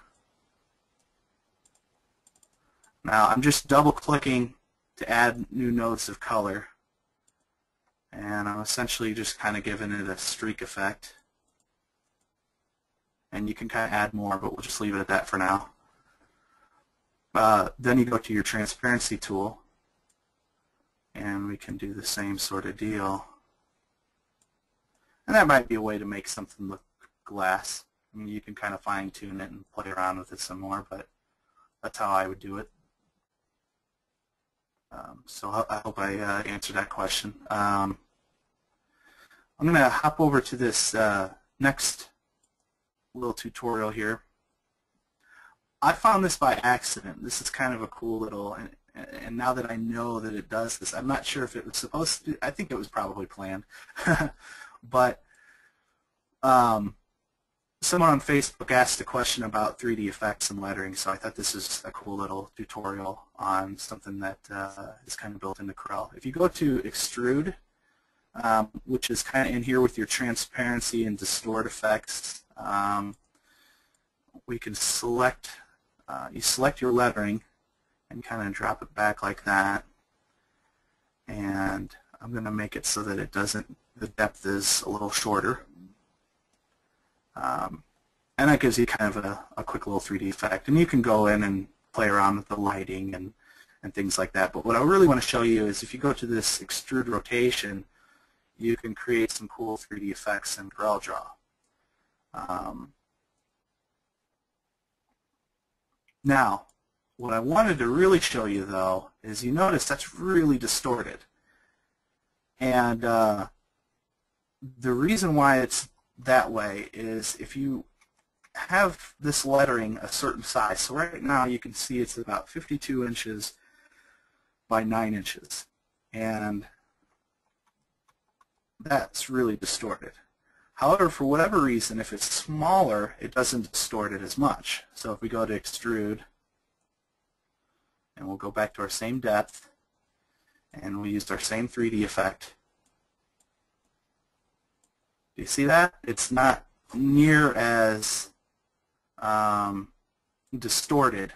Now I'm just double clicking to add new nodes of color. And I'm essentially just kind of giving it a streak effect. And you can kind of add more, but we'll just leave it at that for now. Then you go to your transparency tool, and we can do the same sort of deal. And that might be a way to make something look glass. I mean, you can kind of fine-tune it and play around with it some more, but that's how I would do it. So I hope I answered that question. I'm going to hop over to this next little tutorial here. I found this by accident. This is kind of a cool little, and now that I know that it does this, I'm not sure if it was supposed to, I think it was probably planned. But someone on Facebook asked a question about 3D effects and lettering, so I thought this is a cool little tutorial on something that is kind of built into Corel. If you go to Extrude, which is kind of in here with your transparency and distort effects, we can select, you select your lettering and kind of drop it back like that. And I'm going to make it so that it doesn't, the depth is a little shorter. And that gives you kind of a quick little 3D effect. And you can go in and play around with the lighting and things like that. But what I really want to show you is if you go to this extrude rotation, you can create some cool 3D effects in CorelDRAW. Now, what I wanted to really show you, though, is you notice that's really distorted. And the reason why it's that way is if you have this lettering a certain size, so right now you can see it's about 52 inches by 9 inches, and that's really distorted. However, for whatever reason, if it's smaller, it doesn't distort it as much. So if we go to extrude, and we'll go back to our same depth, and we used our same 3D effect. Do you see that? It's not near as distorted.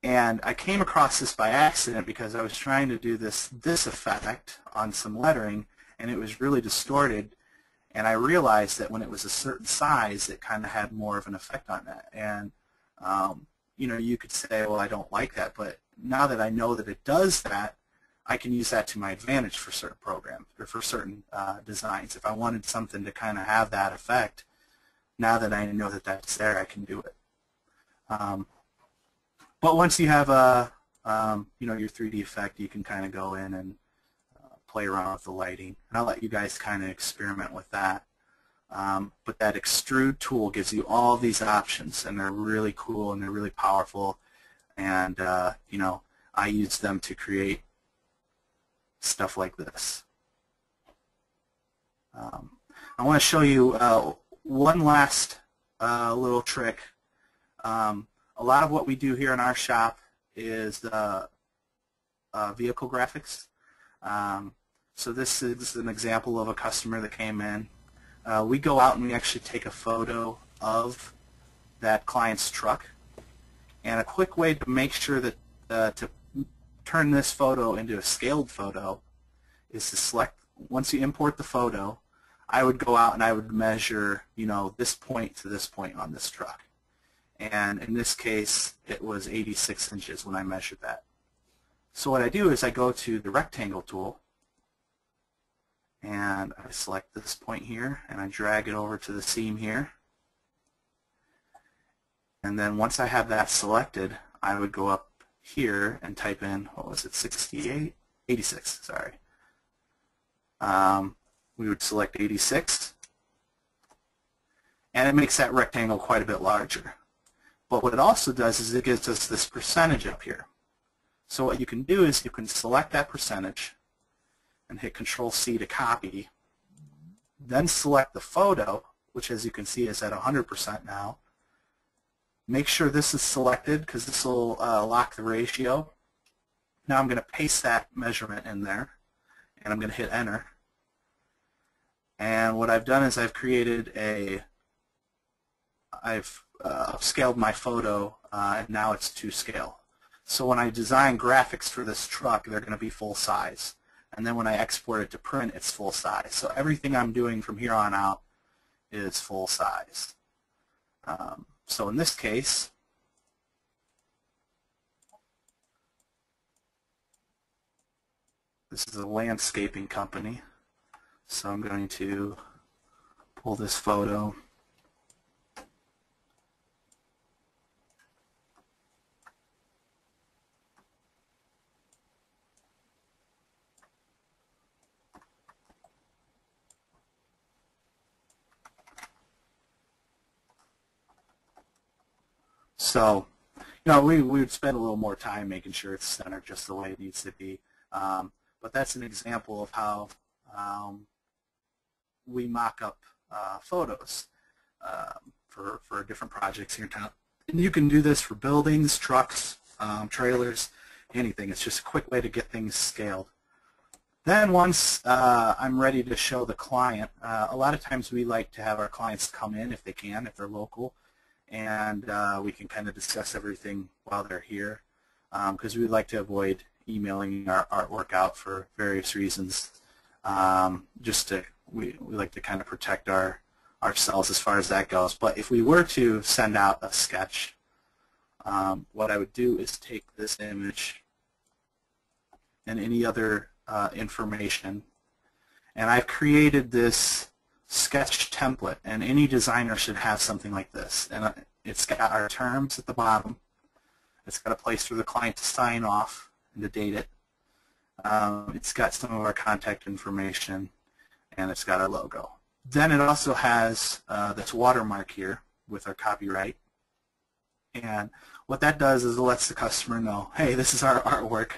And I came across this by accident because I was trying to do this effect on some lettering, and it was really distorted. And I realized that when it was a certain size, it kind of had more of an effect on that. And you know, you could say, well, I don't like that, but now that I know that it does that, I can use that to my advantage for certain programs or for certain designs. If I wanted something to kind of have that effect, now that I know that that's there, I can do it. But once you have you know, your 3D effect, you can kind of go in and play around with the lighting. And I'll let you guys kind of experiment with that. But that extrude tool gives you all these options, and they're really cool and they're really powerful. And you know, I use them to create stuff like this. I want to show you one last little trick. A lot of what we do here in our shop is vehicle graphics. So this is an example of a customer that came in. We go out and we actually take a photo of that client's truck. And a quick way to make sure that to turn this photo into a scaled photo is to select, once you import the photo, I would go out and I would measure, you know, this point to this point on this truck. And in this case, it was 86 inches when I measured that. So what I do is I go to the rectangle tool, and I select this point here, and I drag it over to the seam here. And then once I have that selected, I would go up here and type in, what was it, 68? 86, sorry. We would select 86, and it makes that rectangle quite a bit larger. But what it also does is it gives us this percentage up here. So what you can do is you can select that percentage and hit Control-C to copy, then select the photo, which as you can see is at 100% now. Make sure this is selected because this will lock the ratio. Now I'm going to paste that measurement in there, and I'm going to hit Enter. And what I've done is I've created I've upscaled my photo, and now it's to scale. So when I design graphics for this truck, they're going to be full size. And then when I export it to print, it's full size. So everything I'm doing from here on out is full size. So in this case, this is a landscaping company. So I'm going to pull this photo. So, you know, we would spend a little more time making sure it's centered just the way it needs to be. But that's an example of how we mock up photos for different projects here in town. And you can do this for buildings, trucks, trailers, anything. It's just a quick way to get things scaled. Then once I'm ready to show the client, a lot of times we like to have our clients come in if they can, if they're local, and we can kind of discuss everything while they're here, because we like to avoid emailing our artwork out for various reasons. We like to kind of protect ourselves as far as that goes. But if we were to send out a sketch, what I would do is take this image and any other information, and I've created this sketch template, and any designer should have something like this. And it's got our terms at the bottom. It's got a place for the client to sign off and to date it. It's got some of our contact information, and it's got our logo. Then it also has this watermark here with our copyright. And what that does is it lets the customer know, hey, this is our artwork.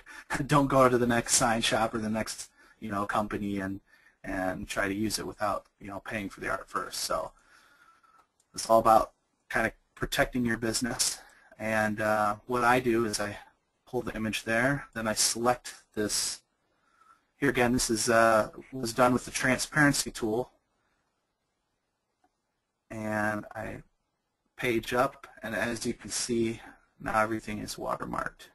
Don't go to the next sign shop or the next company and try to use it without paying for the art first. So it's all about kind of protecting your business. And what I do is I pull the image there, then I select this. Here again, this is was done with the transparency tool, and I page up, and as you can see, now everything is watermarked.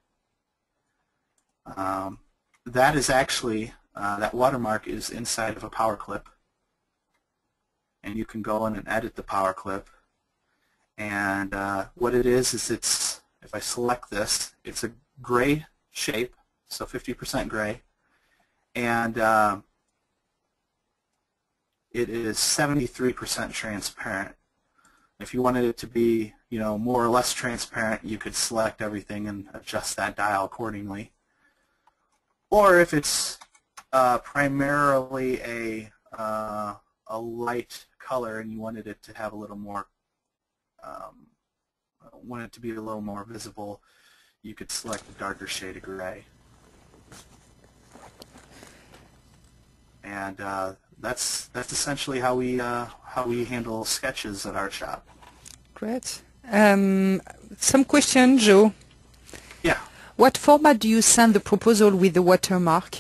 That is actually, that watermark is inside of a power clip, and you can go in and edit the power clip. And what it is it's, if I select this, it's a gray shape, so 50% gray, and it is 73% transparent. If you wanted it to be, more or less transparent, you could select everything and adjust that dial accordingly. Or if it's primarily a light color and you wanted it to have a little more, want it to be a little more visible, you could select a darker shade of gray. And that's essentially how we handle sketches at our shop. Great. Some question, Joe. Yeah. What format do you send the proposal with the watermark?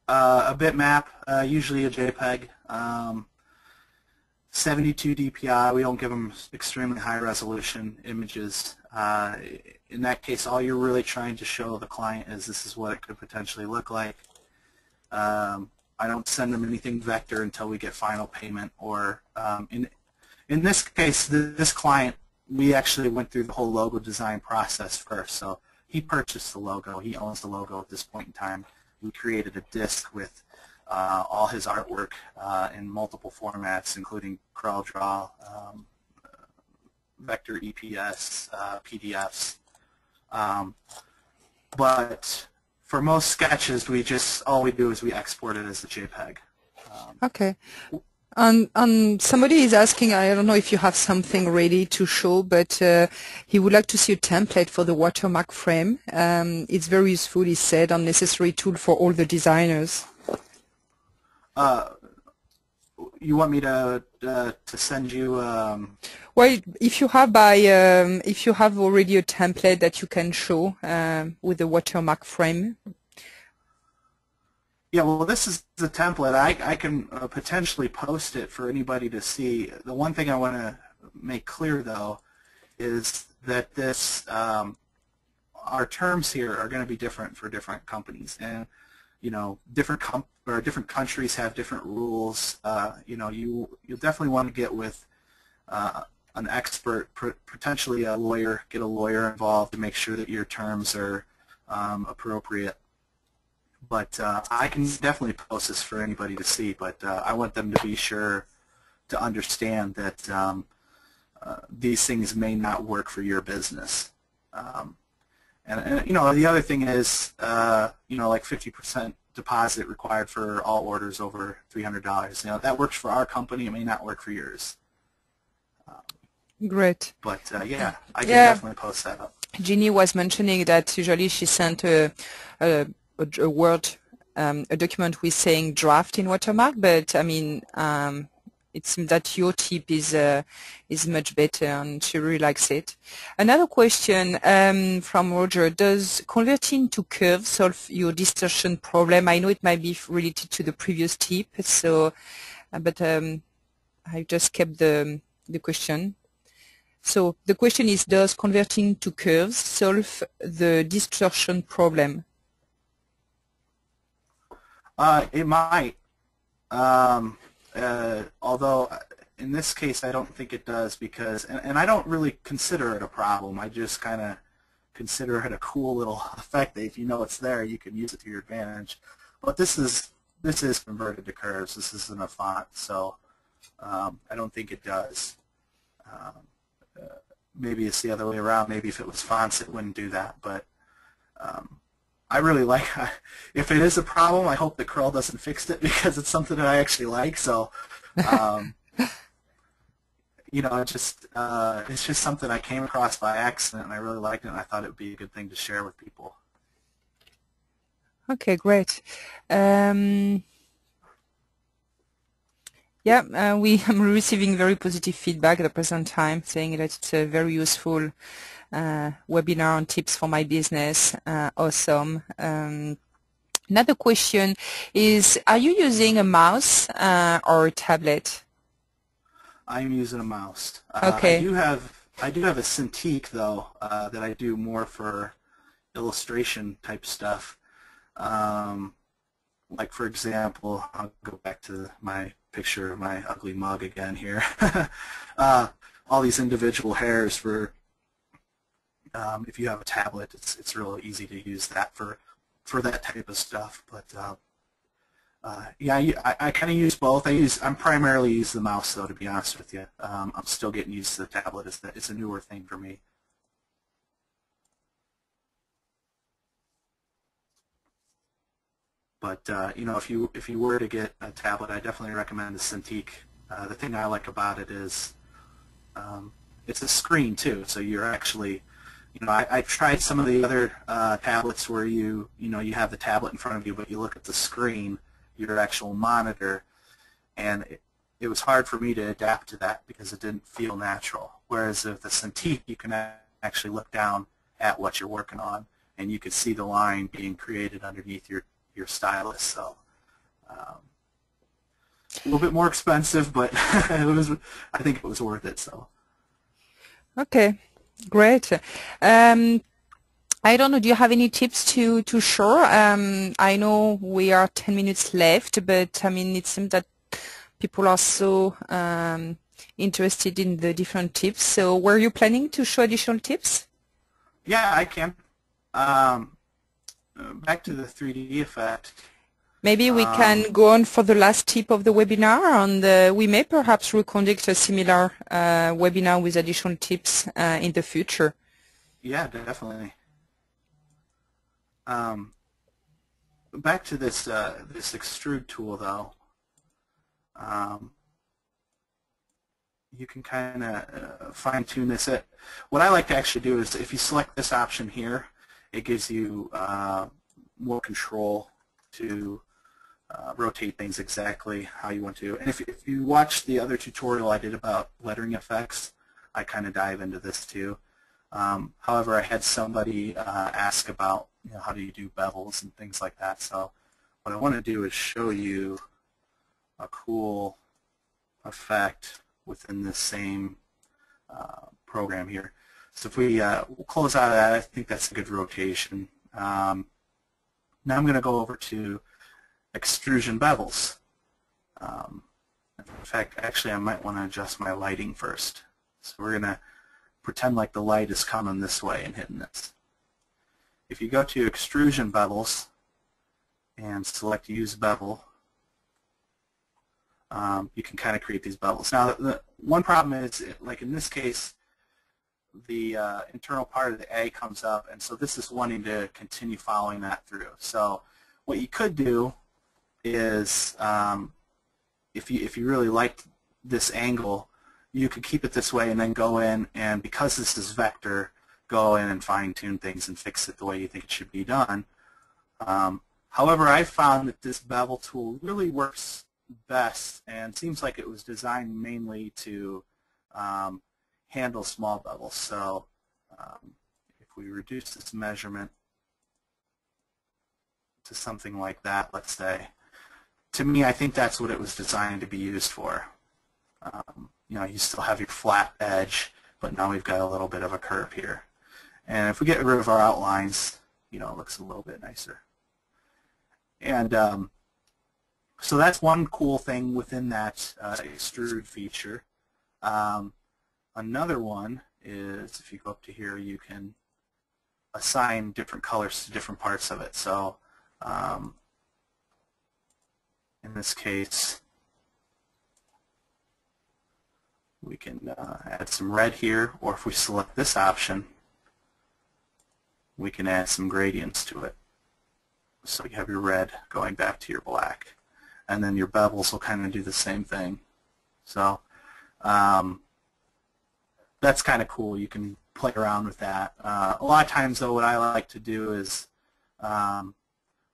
A bitmap, usually a JPEG. 72 DPI. We don't give them extremely high resolution images. In that case, all you're really trying to show the client is this is what it could potentially look like. I don't send them anything vector until we get final payment. Or in this case, this client, we actually went through the whole logo design process first. So he purchased the logo. He owns the logo at this point in time. We created a disc with all his artwork in multiple formats, including CorelDRAW, vector EPS, PDFs. But for most sketches, all we do is we export it as a JPEG. Okay. And somebody is asking, I don't know if you have something ready to show, but he would like to see a template for the watermark frame. It's very useful, he said, and necessary tool for all the designers. You want me to send you? Well, if you have if you have already a template that you can show with the watermark frame. Yeah, well, this is the template. I can potentially post it for anybody to see. The one thing I want to make clear, though, is that this our terms here are going to be different for different companies, and different countries have different rules. You'll definitely want to get with an expert, potentially a lawyer. Get a lawyer involved to make sure that your terms are appropriate. But I can definitely post this for anybody to see, but I want them to be sure to understand that these things may not work for your business. And the other thing is, like 50% deposit required for all orders over $300. That works for our company. It may not work for yours. Great. But yeah, I can definitely post that up. Jeannie was mentioning that usually she sent a Word, a document with saying draft in watermark, but I mean, it seems that your tip is much better, and she really likes it. Another question from Roger: does converting to curves solve your distortion problem? I know it might be related to the previous tip, so, but I just kept the question. So the question is: does converting to curves solve the distortion problem? It might, although in this case I don't think it does, because, and I don't really consider it a problem. I just kind of consider it a cool little effect that if you know it's there, you can use it to your advantage. But this is converted to curves. This isn't a font, so I don't think it does. Maybe it's the other way around. Maybe if it was fonts, it wouldn't do that, but I really like, if it is a problem, I hope that Corel doesn't fix it, because it's something that I actually like. So, it's just something I came across by accident, and I really liked it, and I thought it would be a good thing to share with people. Okay, great. Um, Yeah, I'm receiving very positive feedback at the present time, saying that it's a very useful webinar on tips for my business. Awesome. Another question is, are you using a mouse or a tablet? I'm using a mouse. Okay. I do have a Cintiq though that I do more for illustration type stuff. Um, like for example, I'll go back to my picture of my ugly mug again here. uh, all these individual hairs for if you have a tablet, it's really easy to use that for that type of stuff. But yeah, I kind of use both. I'm primarily use the mouse though, to be honest with you. I'm still getting used to the tablet. It's a newer thing for me. But you know, if you were to get a tablet, I definitely recommend the Cintiq. The thing I like about it is it's a screen too, so you're actually, you know, I've tried some of the other tablets where you know you have the tablet in front of you, but you look at the screen, your actual monitor, and it was hard for me to adapt to that because it didn't feel natural. Whereas with the Cintiq, you can actually look down at what you're working on, and you could see the line being created underneath your stylus. So a little bit more expensive, but it was, I think it was worth it. So. Okay, great. Um, I don't know, do you have any tips to share? I know we are 10 minutes left, but I mean, it seems that people are so interested in the different tips. So were you planning to show additional tips? Yeah, I can. Um, Back to the 3D effect. Maybe we Um, can go on for the last tip of the webinar, and we may perhaps reconduct a similar webinar with additional tips in the future. yeah, definitely. Um, Back to this extrude tool though. Um, you can kind of fine tune this. What I like to actually do is if you select this option here, it gives you more control to rotate things exactly how you want to. And if you watch the other tutorial I did about lettering effects, I kind of dive into this too. However, I had somebody ask about, you know, how do you do bevels and things like that. So what I want to do is show you a cool effect within this same program here. So if we'll close out of that, I think that's a good rotation. Now I'm going to go over to extrusion bevels. In fact, actually I might want to adjust my lighting first. So we're going to pretend like the light is coming this way and hitting this. If you go to extrusion bevels and select use bevel, you can kind of create these bevels. Now the one problem is, like in this case, the internal part of the A comes up, and so this is wanting to continue following that through. So what you could do is if you really like this angle, you could keep it this way and then go in, and because this is vector, go in and fine-tune things and fix it the way you think it should be done. However, I found that this bevel tool really works best and seems like it was designed mainly to handle small bevels. So if we reduce this measurement to something like that, let's say, to me, I think that's what it was designed to be used for. You know, you still have your flat edge, but now we've got a little bit of a curve here. And if we get rid of our outlines, you know, it looks a little bit nicer. And so that's one cool thing within that extrude feature. Another one is if you go up to here, you can assign different colors to different parts of it. So in this case, we can add some red here, or if we select this option, we can add some gradients to it. So you have your red going back to your black, and then your bevels will kind of do the same thing. So that's kind of cool. You can play around with that. A lot of times, though, what I like to do is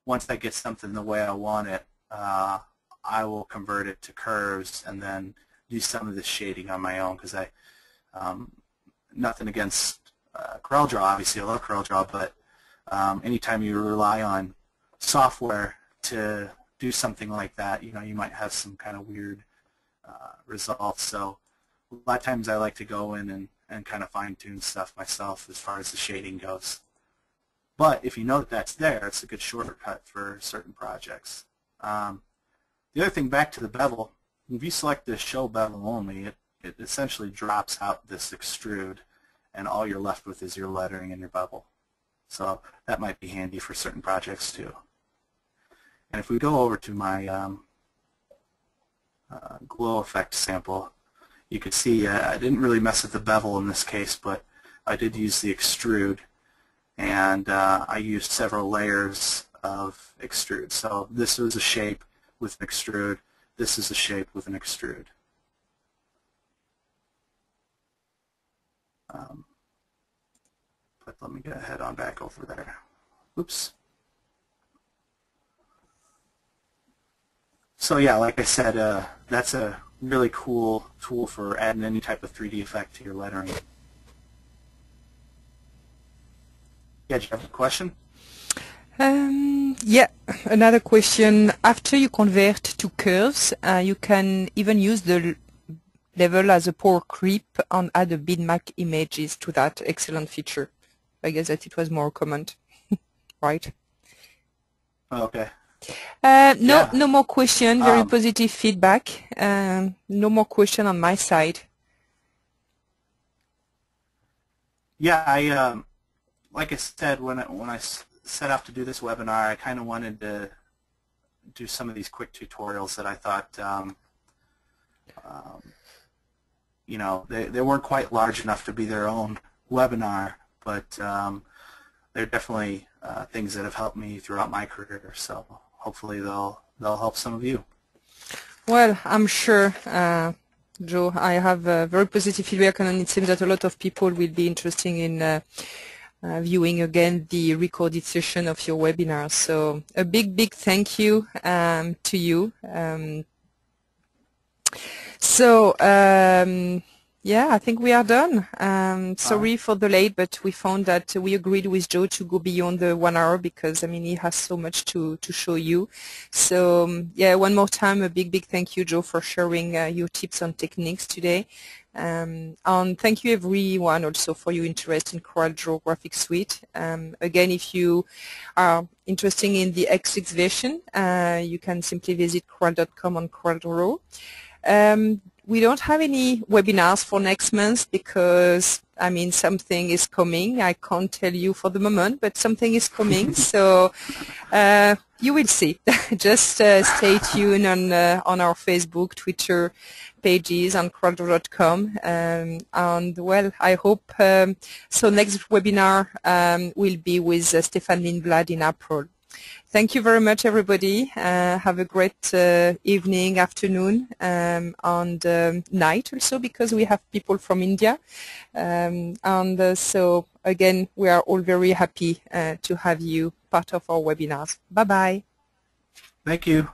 once I get something the way I want it, I will convert it to curves and then do some of the shading on my own, because nothing against CorelDRAW, obviously I love CorelDRAW, but anytime you rely on software to do something like that, you know, you might have some kind of weird results. So a lot of times I like to go in and kind of fine-tune stuff myself as far as the shading goes. But if you know that that's there, it's a good shortcut for certain projects. The other thing, back to the bevel, if you select this show bevel only, it essentially drops out this extrude, and all you're left with is your lettering and your bevel. So that might be handy for certain projects too. And if we go over to my glow effect sample, you can see I didn't really mess with the bevel in this case, but I did use the extrude, and I used several layers of extrude. So this was a shape with an extrude. This is a shape with an extrude. But let me get ahead on back over there. Oops. So yeah, like I said, that's a really cool tool for adding any type of 3D effect to your lettering. Yeah, do you have a question? Yeah, another question. After you convert to curves, you can even use the level as a power creep and add a bitmap images to that excellent feature. I guess that it was more common, right? Okay. No more question. Very positive feedback. No more question on my side. Yeah, like I said, when I set out to do this webinar, I kind of wanted to do some of these quick tutorials that I thought, you know, they weren't quite large enough to be their own webinar, but they're definitely things that have helped me throughout my career. So hopefully they'll help some of you. Well, I'm sure, Joe. I have very positive feedback, and it seems that a lot of people will be interested in viewing again the recorded session of your webinar. So a big thank you to you. Yeah, I think we are done. Sorry for the late, but we found that we agreed with Joe to go beyond the 1 hour because, I mean, he has so much to show you. So, yeah, one more time, a big thank you, Joe, for sharing your tips and techniques today. And thank you, everyone, also for your interest in CorelDRAW Graphic Suite. Again, if you are interested in the X6 version, you can simply visit corel.com on CorelDRAW. We don't have any webinars for next month because, I mean, something is coming. I can't tell you for the moment, but something is coming. So you will see. Just stay tuned on our Facebook, Twitter pages, on CorelDRAW.com. And, well, I hope so next webinar will be with Stefan Lindblad in April. Thank you very much, everybody. Have a great evening, afternoon, and night also, because we have people from India. So, again, we are all very happy to have you part of our webinars. Bye-bye. Thank you.